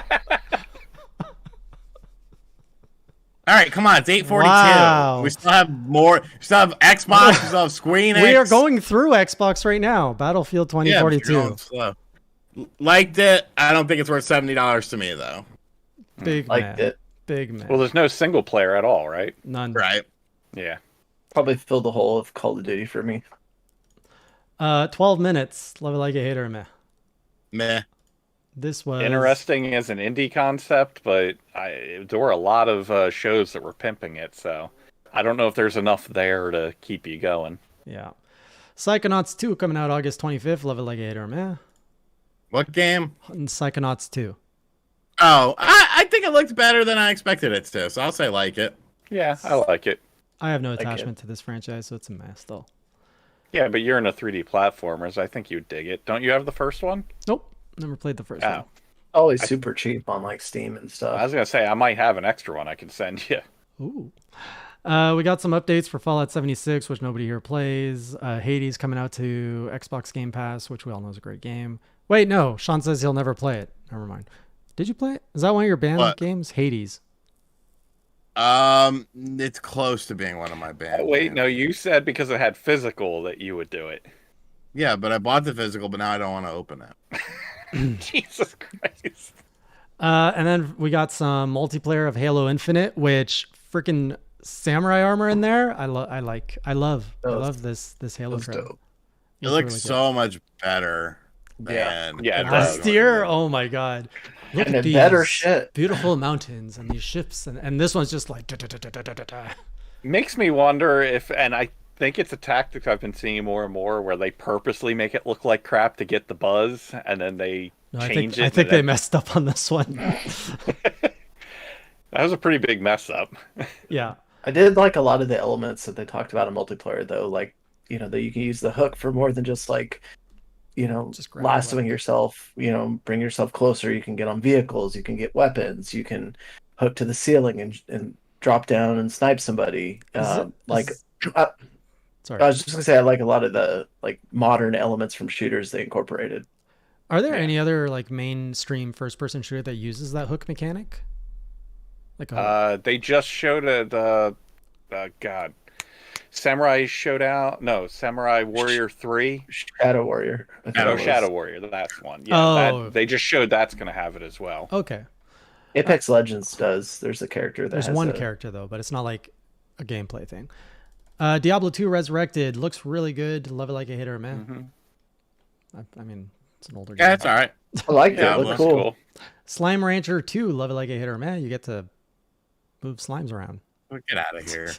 All right, come on. It's 8:42. Wow. We still have more. We still have Xbox. We still have Screen X. We are going through Xbox right now. Battlefield Yeah, but 2042. you're going slow. Liked it. I don't think it's worth $70 to me, though. Big Liked man. it. Big man. Well, there's no single player at all, right? None. Right. Yeah. Probably filled the hole of Call of Duty for me. 12 minutes. Love it like a hater, meh. Meh. This was Interesting as an indie concept, but there were a lot of shows that were pimping it, so I don't know if there's enough there to keep you going. Yeah. Psychonauts 2 coming out August 25th. Love it like a hater, meh. What game? And Psychonauts 2. Oh, I think it looked better than I expected it to, so I'll say like it. Yeah, I like it. I have no it. attachment to this franchise, so it's a mess still. Yeah, but you're in a 3D platformer, so I think you'd dig it. Don't you have the first one? Nope. Never played the first one. Oh. Always super cheap on like Steam and I stuff. was going to say, I might have an extra one I can send you. Ooh. We got some updates for Fallout 76, which nobody here plays. Hades coming out to Xbox Game Pass, which we all know is a great game. Wait, no. Sean says he'll never play it. Never mind. Did you play it? Is that one of your band What? games? Hades. It's close to being one of my band. Wait, games. no, you said because it had physical that you would do it. Yeah, but I bought the physical, but now I don't want to open it. Jesus Christ. And then we got some multiplayer of Halo Infinite, which freaking samurai armor in there. I love this Halo That's trailer. dope. It looks so much better than Yeah, it Last does. year, oh my god. Look And at a better these shit. beautiful mountains and these ships and this one's just like da-da-da-da-da-da-da. Makes me wonder if, and I think it's a tactic I've been seeing more and more, where they purposely make it look like crap to get the buzz, and then they No, change I it. think and they then- messed up on this one. That was a pretty big mess up. Yeah. I did like a lot of the elements that they talked about in multiplayer, though. Like, that you can use the hook for more than just like, Just grab lassoing yourself. Bring yourself closer. You can get on vehicles. You can get weapons. You can hook to the ceiling and drop down and snipe somebody. Sorry. I was just gonna say I like a lot of the like modern elements from shooters they incorporated. Are there any other like mainstream first-person shooter that uses that hook mechanic? Like they just showed it. God, Samurai Showdown. No, Samurai Warrior 3. Shadow Warrior. Shadow Warrior. That's one. Yeah, they just showed that's going to have it as well. Okay. Apex Legends does. There's a character that There's has one character though, but it's not like a gameplay thing. Diablo 2 Resurrected looks really good. Love it like a hitter, man. Mm-hmm. I mean, it's an older game. Yeah, it's all right. I like Yeah, it. It Looks looks cool. Slime Rancher 2, love it like a hitter, man. You get to move slimes around. Get out of here.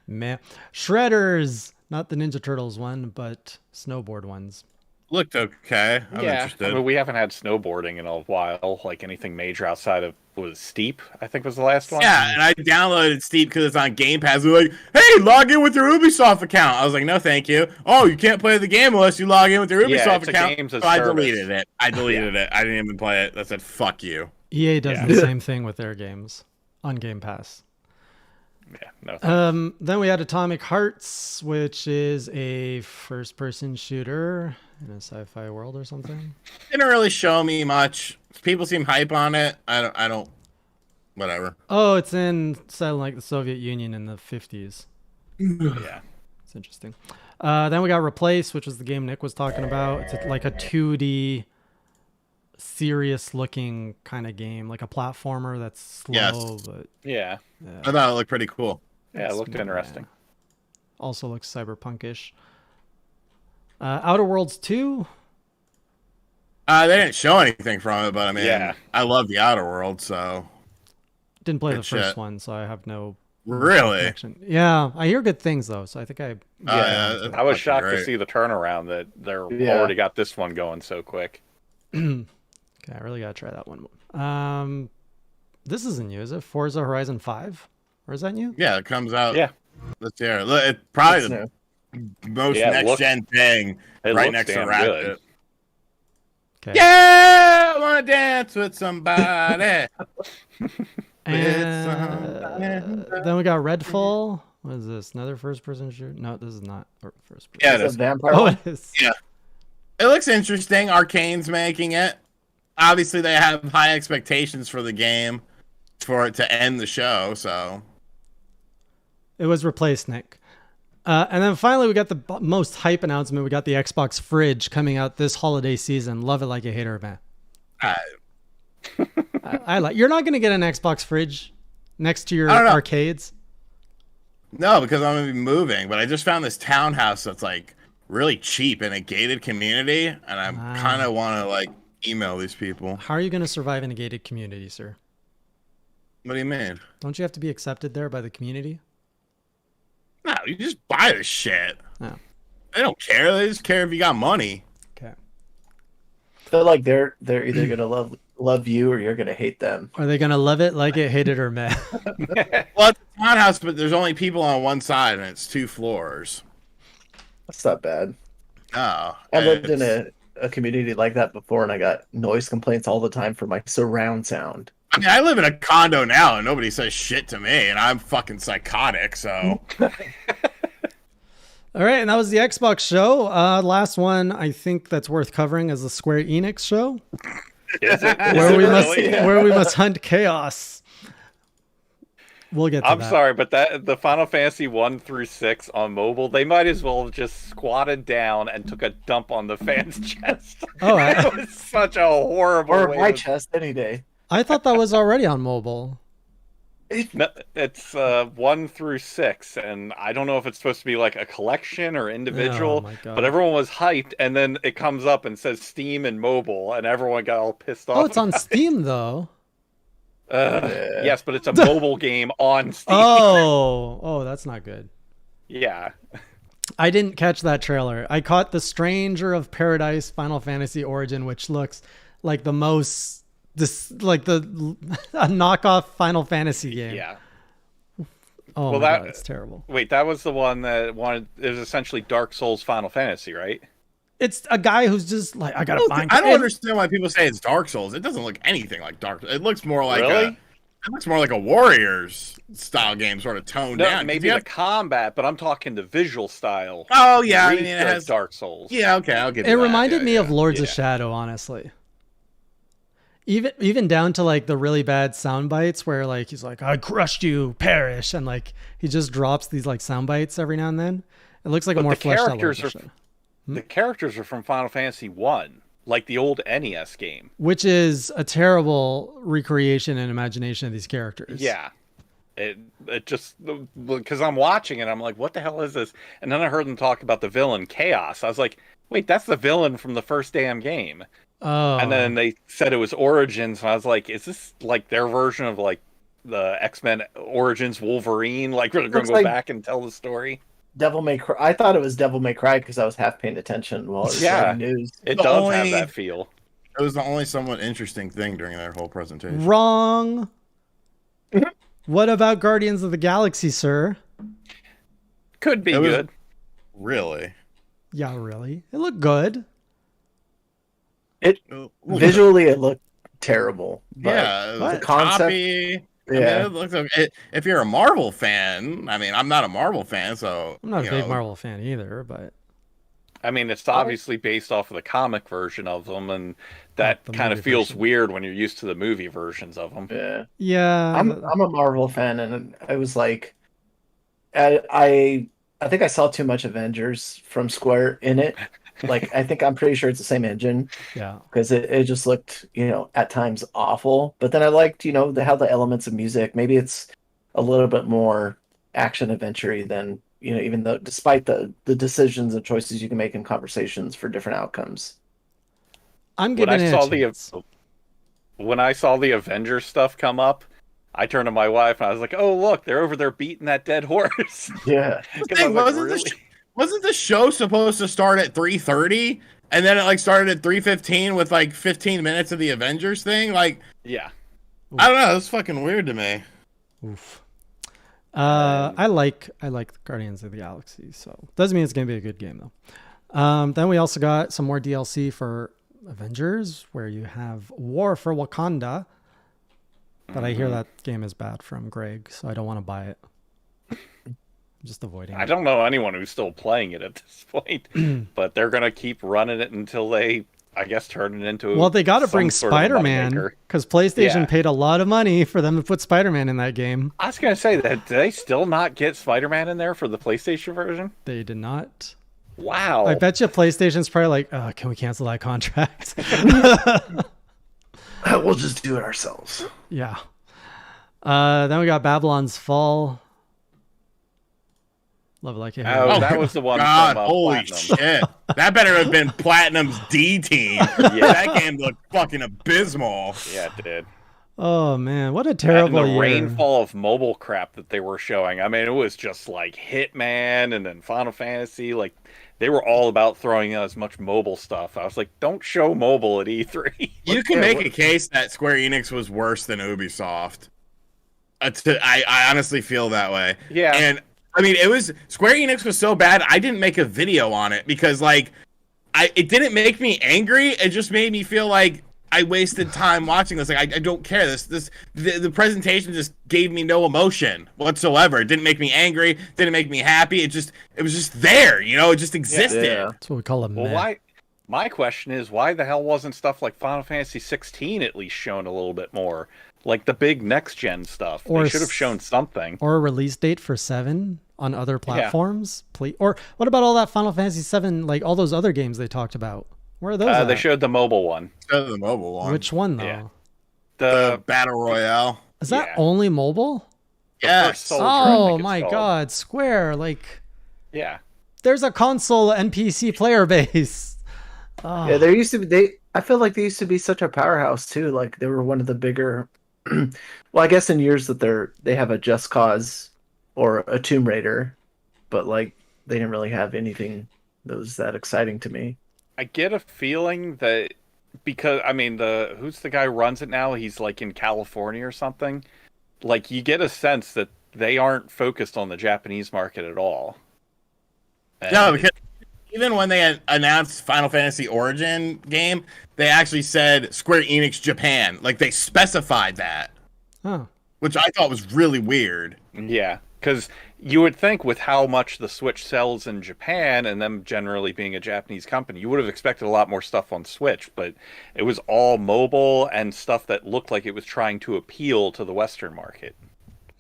Man. Shredders, not the Ninja Turtles one, but snowboard ones. Looked okay. I'm interested. I mean, we haven't had snowboarding in a while, like anything major outside of Steep, I think was the last one. Yeah, and I downloaded Steep because it's on Game Pass. They're like, hey, log in with your Ubisoft account. I was like, no, thank you. Oh, you can't play the game unless you log in with your Ubisoft it's a account. games as So I service. deleted it. I deleted it. I didn't even play it. I said, fuck you. EA does the same thing with their games on Game Pass. Yeah, no thanks. Then we had Atomic Hearts, which is a first-person shooter in a sci-fi world or something. Didn't really show me much. People seem hype on it. I don't. Whatever. Oh, it's set in like the Soviet Union in the 50s. Yeah. It's interesting. Then we got Replace, which was the game Nick was talking about. It's like a 2D, serious-looking kind of game, like a platformer that's slow, Yes. but Yeah. I thought it looked pretty cool. Yeah, it looked yeah. interesting. Also looks cyberpunkish. Outer Worlds 2. They didn't show anything from it, but I mean, Yeah. I love the Outer World, so Didn't play Good the first shit. one, so I have no really. connection. Yeah, I hear good things though, so I think I. Yeah, I was shocked to see the turnaround that they're already got this one going so quick. Okay, I really gotta try that one. This isn't new, is it? Forza Horizon 5, or is that new? Yeah, it comes out. Yeah. This year. It's probably That's the new. most Yeah, it next looks- gen thing It right looks next to damn Ratchet. good. Okay. Yeah, I want to dance with somebody. And then we got Redfall. What is this? Another first-person shooter? No, this is not first-person. Yeah, it It's is. a vampire. Oh, one. it is. Yeah. It looks interesting. Arcane's making it. Obviously, they have high expectations for the game for it to end the show. So It was replaced, Nick. And then finally, we got the most hype announcement. We got the Xbox Fridge coming out this holiday season. Love it like a hater, man. I like. You're not gonna get an Xbox Fridge next to your I don't know. arcades. no, because I'm gonna be moving. But I just found this townhouse that's like really cheap in a gated community, and I kind of want to like email these people. How are you gonna survive in a gated community, sir? What do you mean? Don't you have to be accepted there by the community? No, you just buy the shit. Oh. They don't care. They just care if you got money. Okay. I feel like they're either gonna love you or you're gonna hate them. Are they gonna love it like it, hate it, or meh? Well, it's a townhouse, but there's only people on one side, and it's 2 floors. That's not bad. Oh, I lived in a community like that before, and I got noise complaints all the time for my surround sound. I mean, I live in a condo now, and nobody says shit to me, and I'm fucking psychotic. So All right, and that was the Xbox show. Last one I think that's worth covering is the Square Enix show, Is it? where we must hunt chaos. We'll get to I'm that. sorry, but the Final Fantasy 1 through 6 on mobile, they might as well have just squatted down and took a dump on the fan's chest. Oh, it was such a horrible Or way my to- chest any day. I thought that was already on mobile. No, it's 1 through 6, and I don't know if it's supposed to be like a collection or individual, Oh my God. but everyone was hyped, and then it comes up and says Steam and mobile, and everyone got all pissed off. Oh, it's on Steam though. Yes, but it's a mobile game on Steam. Oh, that's not good. Yeah. I didn't catch that trailer. I caught the Stranger of Paradise Final Fantasy Origin, which looks like the most this like a knockoff Final Fantasy game. Yeah. Oh Well, my that- god, it's terrible. Wait, that was the one that wanted. It was essentially Dark Souls Final Fantasy, right? It's a guy who's just like, I gotta find. I don't understand why people say it's Dark Souls. It doesn't look anything like Dark. It looks more like Really? it looks more like a Warriors style game, sort of toned No, down. maybe the combat, but I'm talking the visual style. Oh yeah, I reeks mean it of has. Dark Souls. Yeah, okay, I'll give It you that. reminded Yeah, me of yeah. Lords of Yeah. Shadow, honestly. Even down to like the really bad sound bites where like he's like, I crushed you, perish, and like he just drops these like sound bites every now and then. It looks like a But more the fleshed out Lords characters of are Shadow. the characters are from Final Fantasy 1, like the old NES game. Which is a terrible recreation and imagination of these characters. Yeah. It just because I'm watching it, I'm like, what the hell is this? And then I heard them talk about the villain Chaos. I was like, wait, that's the villain from the first damn game. Oh. And then they said it was Origins, and I was like, is this like their version of like the X-Men Origins Wolverine? Like we're gonna Looks go like- back and tell the story? Devil May Cry. I thought it was Devil May Cry because I was half paying attention while it was Yeah. on news. It The does have only- that feel. It was the only somewhat interesting thing during that whole presentation. Wrong. What about Guardians of the Galaxy, sir? Could be It was- good. Really? Yeah, really? It looked good. Visually, it looked terrible. But Yeah, it was What? concept- choppy. I mean, yeah. it looks like if you're a Marvel fan, I mean, I'm not a Marvel fan, so I'm not a you big know, Marvel fan either, but I mean, it's obviously based off of the comic version of them, and that the kind of movie feels version. weird when you're used to the movie versions of them. Yeah. yeah. I'm a Marvel fan, and I was like, I think I saw too much Avengers from Square in it. Like, I'm pretty sure it's the same engine yeah. because it just looked, at times awful. But then I liked, how the elements of music. Maybe it's a little bit more action adventure than, even though despite the decisions and choices you can make in conversations for different outcomes. I'm When giving I it saw a chance. when I saw the Avengers stuff come up, I turned to my wife and I was like, "Oh, look, they're over there beating that dead horse." Yeah. Because I Hey, was like, wasn't, really? wasn't the show supposed to start at 3:30, and then it like started at 3:15 with like 15 minutes of the Avengers thing? Like, Yeah. I don't know, it's fucking weird to me. Oof. I like Guardians of the Galaxy, so doesn't mean it's gonna be a good game though. Then we also got some more DLC for Avengers, where you have War for Wakanda. But I hear that game is bad from Greg, so I don't want to buy it. I'm just avoiding I it. don't know anyone who's still playing it at this point, but they're gonna keep running it until they, I guess, turn it into. Well, they got to some bring sort of a Spider-Man moneymaker. because PlayStation Yeah. paid a lot of money for them to put Spider-Man in that game. I was gonna say that. Did they still not get Spider-Man in there for the PlayStation version? They did not. Wow. I bet you PlayStation's probably like, oh, can we cancel that contract? We'll just do it ourselves. Yeah. Then we got Babylon's Fall. Love it like you hate Oh, it. that was the one God, from holy Platinum. shit. That better have been Platinum's D team. Yeah. That game looked fucking abysmal. Yeah, it did. Oh man, what a And terrible the year. rainfall of mobile crap that they were showing. I mean, it was just like Hitman and then Final Fantasy. Like, they were all about throwing out as much mobile stuff. I was like, don't show mobile at E3. You can make a case that Square Enix was worse than Ubisoft. I honestly feel that way. Yeah. And I mean, it was Square Enix was so bad. I didn't make a video on it because like, it didn't make me angry. It just made me feel like I wasted time watching this. Like I don't care. The presentation just gave me no emotion whatsoever. It didn't make me angry. Didn't make me happy. It was just there. It just existed. Yeah. That's what we call a Well, meh. why? My question is, why the hell wasn't stuff like Final Fantasy 16 at least shown a little bit more? Like the big next gen stuff. Or They should have shown something. Or a release date for 7 on other platforms. Please. Or what about all that Final Fantasy 7, like all those other games they talked about? Where are those They at? showed the mobile one. Instead of the mobile one. Which one though? Yeah. the The Battle Royale. Is that Yeah. only mobile? Yes. first Soldier, I Oh think it's my called. god, Square, like Yeah. there's a console NPC player base. Oh, Yeah, there used to be I feel like they used to be such a powerhouse too. Like they were one of the bigger well, I guess in years that they have a Just Cause or a Tomb Raider, but like they didn't really have anything that was that exciting to me. I get a feeling that because I mean, who's the guy who runs it now? He's like in California or something. Like you get a sense that they aren't focused on the Japanese market at all. And No, because even when they had announced Final Fantasy Origin game, they actually said Square Enix Japan. Like they specified that, Oh, which I thought was really weird. yeah, because you would think with how much the Switch sells in Japan and them generally being a Japanese company, you would have expected a lot more stuff on Switch, but it was all mobile and stuff that looked like it was trying to appeal to the Western market.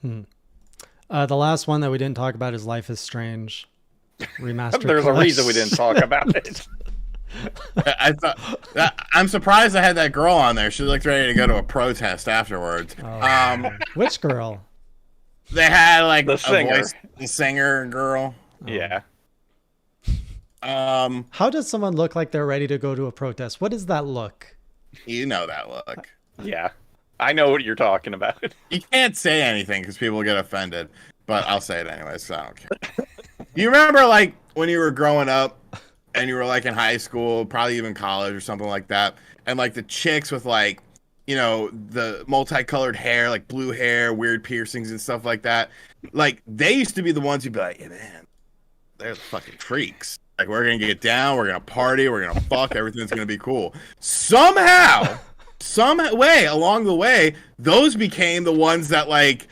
the last one that we didn't talk about is Life is Strange remastered. There's a collection. reason we didn't talk about it. I thought I'm surprised I had that girl on there. She looked ready to go to a protest afterwards. Which girl? They had like The a singer. voice, the singer girl. Yeah. How does someone look like they're ready to go to a protest? What does that look? You know that look. Yeah. I know what you're talking about. You can't say anything because people get offended, but I'll say it anyways. So I don't care. You remember like when you were growing up and you were like in high school, probably even college or something like that, and like the chicks with like, you know, the multicolored hair, like blue hair, weird piercings and stuff like that. Like they used to be the ones who'd be like, "Yeah, man, they're the fucking freaks. Like we're gonna get down, we're gonna party, we're gonna fuck, everything's gonna be cool." Somehow, some way along the way, those became the ones that like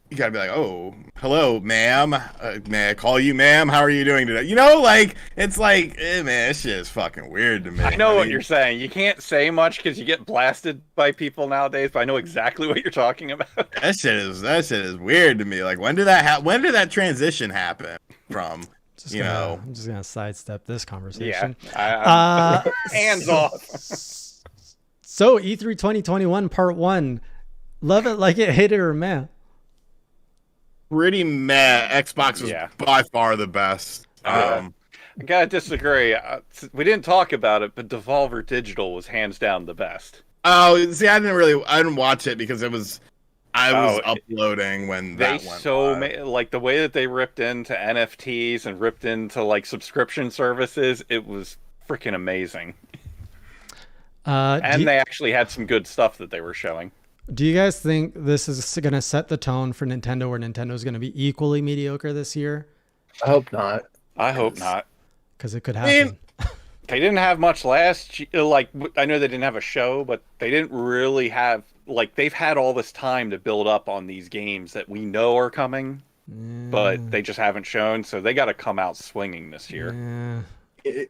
you gotta be like, "Oh, hello, ma'am. May I call you ma'am? How are you doing today?" You know, like it's like, man, this shit is fucking weird to me. I know what you're saying. You can't say much because you get blasted by people nowadays, but I know exactly what you're talking about. That shit is weird to me. Like when did that transition happen from? I'm just gonna sidestep this Yeah. conversation. Hands off. So E3 2021 Part 1. Love it, like it, hate it, or meh? Pretty meh. Xbox was by far the best. I gotta disagree. We didn't talk about it, but Devolver Digital was hands down the best. Oh, see, I didn't watch it because I was uploading when They that went like the way that they ripped into NFTs and ripped into like subscription services. It was freaking amazing. And they actually had some good stuff that they were showing. Do you guys think this is going to set the tone for Nintendo, where Nintendo is going to be equally mediocre this year? I hope not. I hope not. Because it could happen. They didn't have much last. Like I know they didn't have a show, but they didn't really have. Like they've had all this time to build up on these games that we know are coming, but they just haven't shown. So they got to come out swinging this year.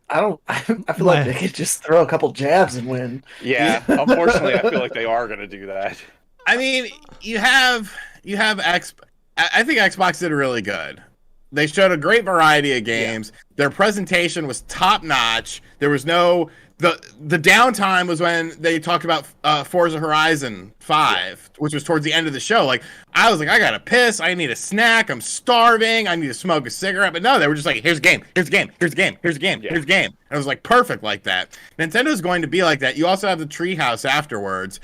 I feel like they could just throw a couple jabs and win. Yeah, unfortunately, I feel like they are going to do that. I mean, you have I think Xbox did really good. They showed a great variety of games. Yeah. Their presentation was top notch. There was no the downtime was when they talked about Forza Horizon 5, which was towards the end of the show. Like I was like, I gotta piss. I need a snack. I'm starving. I need to smoke a cigarette. But no, they were just like, here's a game. Here's a game. Here's a game. Here's a game. Here's a game. And it was like perfect like that. Nintendo's going to be like that. You also have the Treehouse afterwards.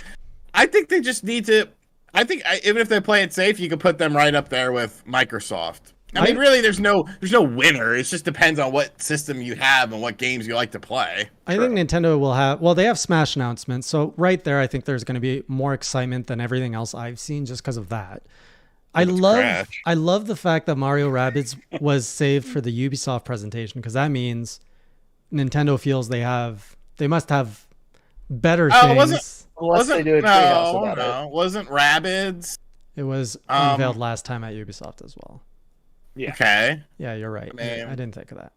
I think they just need to. I think even if they play it safe, you could put them right up there with Microsoft. I mean, really, there's no winner. It just depends on what system you have and what games you like to play. I think Nintendo will have, well, they have Smash announcements. So right there, I think there's going to be more excitement than everything else I've seen just because of that. I love the fact that Mario Rabbids was saved for the Ubisoft presentation, because that means Nintendo feels they must have better things. Unless they do a Treehouse about it. Wasn't Rabbids? It was unveiled last time at Ubisoft as well. Yeah. Okay. Yeah, you're right. Man. I didn't think of that.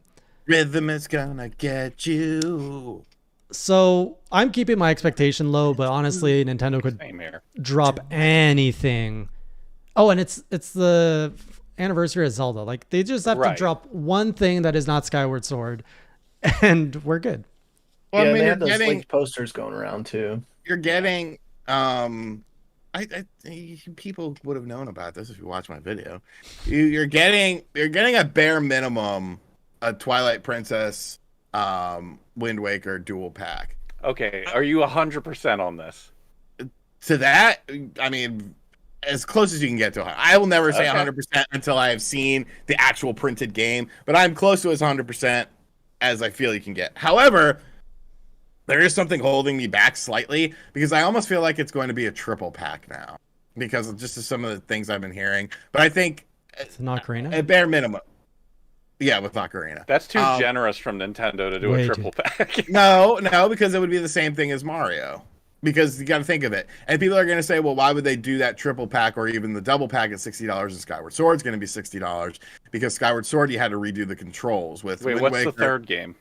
Rhythm is gonna get you. So I'm keeping my expectation low, but honestly, Nintendo could drop anything. Oh, and it's the anniversary of Zelda. Like they just have to drop one thing that is not Skyward Sword, and we're good. Well, yeah, I mean, they have those linked posters going around too. You're getting people would have known about this if you watched my video. You're getting a bare minimum a Twilight Princess Wind Waker dual pack. Okay, are you 100% on this? To that, I mean, as close as you can get to 100. I will never say 100% until I have seen the actual printed game, but I'm close to as 100% as I feel you can get. However, there is something holding me back slightly because I almost feel like it's going to be a triple pack now because of just some of the things I've been hearing. But I think It's an ocarina. at bare minimum, yeah, with Ocarina. That's too generous from Nintendo to do way a triple pack. No, because it would be the same thing as Mario. Because you got to think of it. And people are going to say, well, why would they do that triple pack or even the double pack at $60 and Skyward Sword's going to be $60? Because Skyward Sword, you had to redo the controls with Wait, Wind what's Waker. the third game?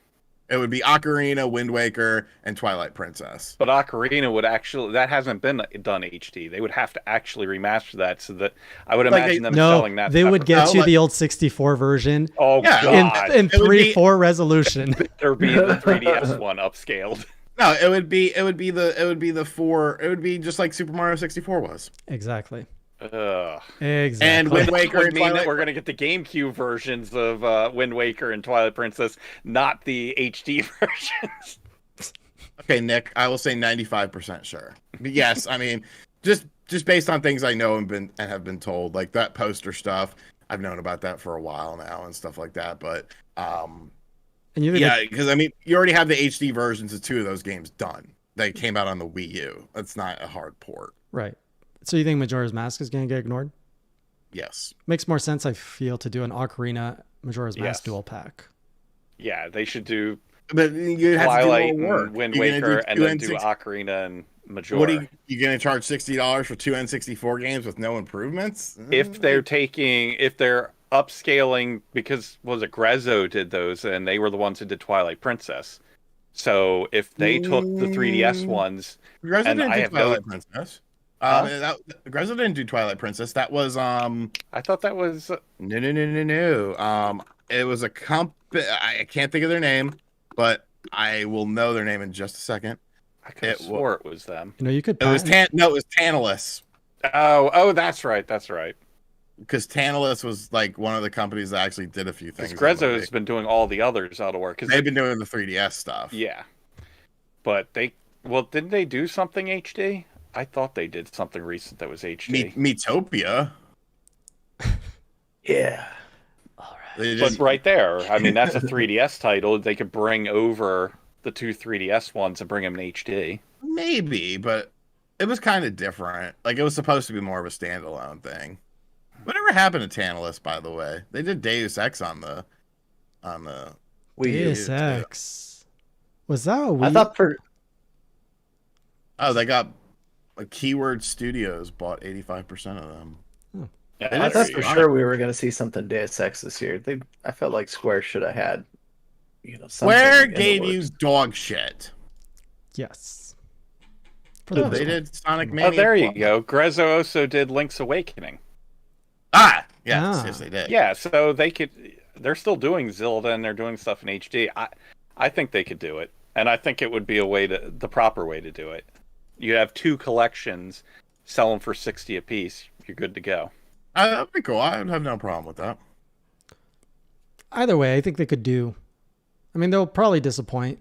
It would be Ocarina, Wind Waker, and Twilight Princess. But Ocarina would actually, that hasn't been done HD. They would have to actually remaster that so that I would imagine them No, selling that. they would get No, you like- the old 64 version Oh, Yeah, God. in It would be- 3:4 resolution. There'd be the 3DS one upscaled. No, it would be just like Super Mario 64 was. Exactly. Ugh. Exactly. And Wind Waker Would and mean that Twilight. we're going to get the GameCube versions of Wind Waker and Twilight Princess, not the HD versions. Okay, Nick, I will say 95% sure. But yes, I mean, just based on things I know and have been told, like that poster stuff, I've known about that for a while now and stuff like that. But and you think yeah, because I mean, you already have the HD versions of 2 of those games done. They came out on the Wii U. That's not a hard port. right. So you think Majora's Mask is going to get ignored? Yes. Makes more sense, I feel, to do an Ocarina Majora's Mask Yes. dual pack. Yeah, they should do But you have Twilight to do more work. and Wind You're gonna Waker do and 2 then do N64 Ocarina and Majora. What are you going to charge $60 for 2 N64 games with no improvements? If they're upscaling, because was it Grezzo did those and they were the ones who did Twilight Princess. So if they took the 3DS ones, Grezzo and didn't I do have Twilight Princess. Grezzo didn't do Twilight Princess. That was I thought that was no. It was a I can't think of their name, but I will know their name in just a second. I could have swore it was them. You know, you could It was patent- it was Tantalus. Oh, that's right. Because Tantalus was like one of the companies that actually did a few things. Because Grezzo has been doing all the others out of work. They've been doing the 3DS stuff. Yeah, but didn't they do something HD? I thought they did something recent that was HD. Metopia. Yeah. They But did- right there, I mean, that's a 3DS title. They could bring over the 2 3DS ones and bring them in HD. Maybe, but it was kind of different. Like it was supposed to be more of a standalone thing. Whatever happened to Tantalus, by the way? They did Deus Ex on the Deus Ex. Was that a Wii? I thought for Oh, they got Keyword Studios bought 85% of them. Yeah, I there thought you for go. sure we were going to see something Deus Ex this year. I felt like Square should have had, something Square in the gave works. you dog shit. Yes. For the most They part. did Sonic Mania. Oh, there you Plus. go. Grezzo also did Link's Awakening. Yes, Ah. yes, they did. Yeah, so they're still doing Zelda and they're doing stuff in HD. I think they could do it. And I think it would be the proper way to do it. You have 2 collections, sell them for $60 a piece. You're good to go. That'd be cool. I would have no problem with that. Either way, I think they could do. I mean, they'll probably disappoint,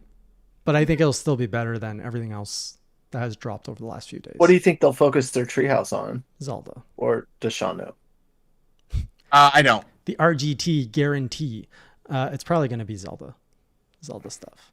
but I think it'll still be better than everything else that has dropped over the last few days. What do you think they'll focus their treehouse on? Zelda. Or does Sean know? I don't. The RGT guarantee. It's probably going to be Zelda stuff.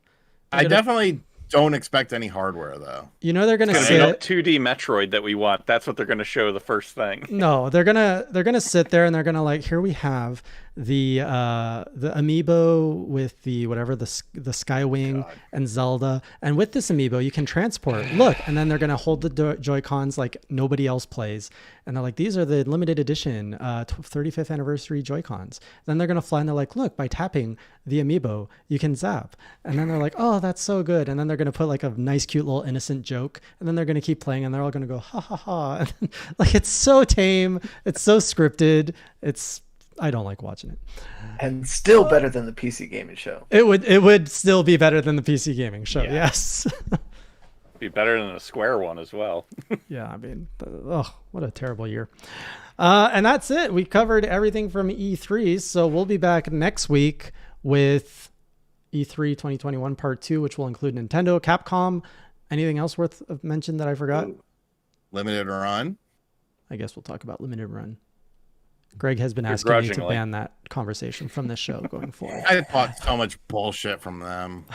I definitely don't expect any hardware though. You know they're going to It's gonna be sit. the 2D Metroid that we want. That's what they're going to show the first thing. No, they're gonna sit there and they're gonna like, here we have the amiibo with the whatever the Skywing and Zelda, and with this amiibo you can transport. Look, and then they're gonna hold the Joy-Cons like nobody else plays, and they're like, these are the limited edition 35th anniversary Joy-Cons. Then they're gonna fly and they're like, look, by tapping the amiibo you can zap, and then they're like, oh, that's so good, and then they're gonna put like a nice cute little innocent joke, and then they're gonna keep playing and they're all gonna go ha ha ha, and then, like it's so tame, it's so scripted, I don't like watching it. And still better than the PC gaming show. It would still be better than the PC gaming show. Yeah. Yes. Be better than a Square one as well. Yeah. I mean, what a terrible year. And that's it. We covered everything from E3. So we'll be back next week with E3 2021 Part 2, which will include Nintendo, Capcom. Anything else worth of mention that I forgot? Limited run. I guess we'll talk about Limited Run. Greg has been asking me to Begrudgingly. ban that conversation from this show going forward. I bought so much bullshit from them.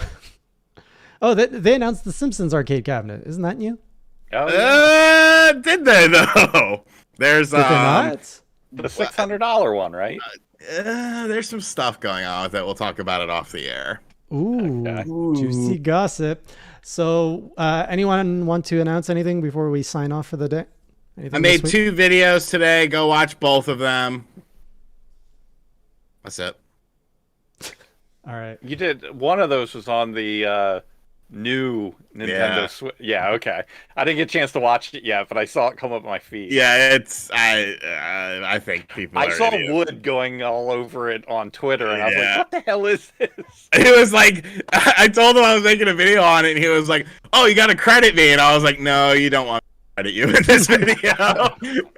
Oh, they announced the Simpsons arcade cabinet. Isn't that new? Oh, yeah. Did they though? There's Did they not? The $600 one, right? there's some stuff going on with it. We'll talk about it off the air. Ooh, Okay. juicy gossip. So, anyone want to announce anything before we sign off for the day? Anything I made this week? 2 videos today. Go watch both of them. That's it. All right. You did one of those was on the new Nintendo Yeah. Switch. Yeah, okay. I didn't get a chance to watch it yet, but I saw it come up on my feed. Yeah, it's I think people. I are saw idiots. Wood going all over it on Twitter, and I was Yeah. like, "What the hell is this?" It was like I told him I was making a video on it, and he was like, "Oh, you got to credit me," and I was like, "No, you don't want me to credit you in this video."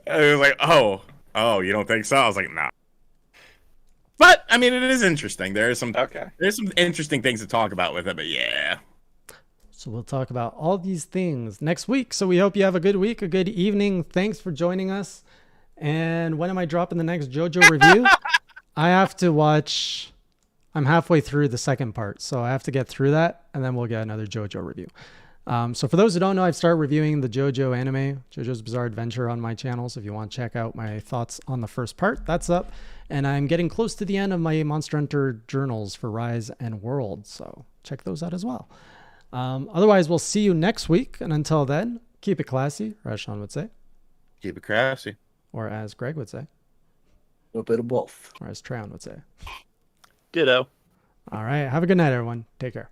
And he was like, "Oh, you don't think so?" I was like, "No." But I mean, it is interesting. There's some interesting things to talk about with it, but yeah. So we'll talk about all these things next week. So we hope you have a good week, a good evening. Thanks for joining us. And when am I dropping the next JoJo review? I have to watch. I'm halfway through the second part, so I have to get through that, and then we'll get another JoJo review. So for those who don't know, I've started reviewing the JoJo anime, JoJo's Bizarre Adventure, on my channel. So if you want to check out my thoughts on the first part, that's up. And I'm getting close to the end of my Monster Hunter journals for Rise and World, so check those out as well. Otherwise, we'll see you next week. And until then, keep it classy, or as Sean would say, Keep it classy. or as Greg would say, A little bit of both. or as Treon would say. Ditto. All right. Have a good night, everyone. Take care.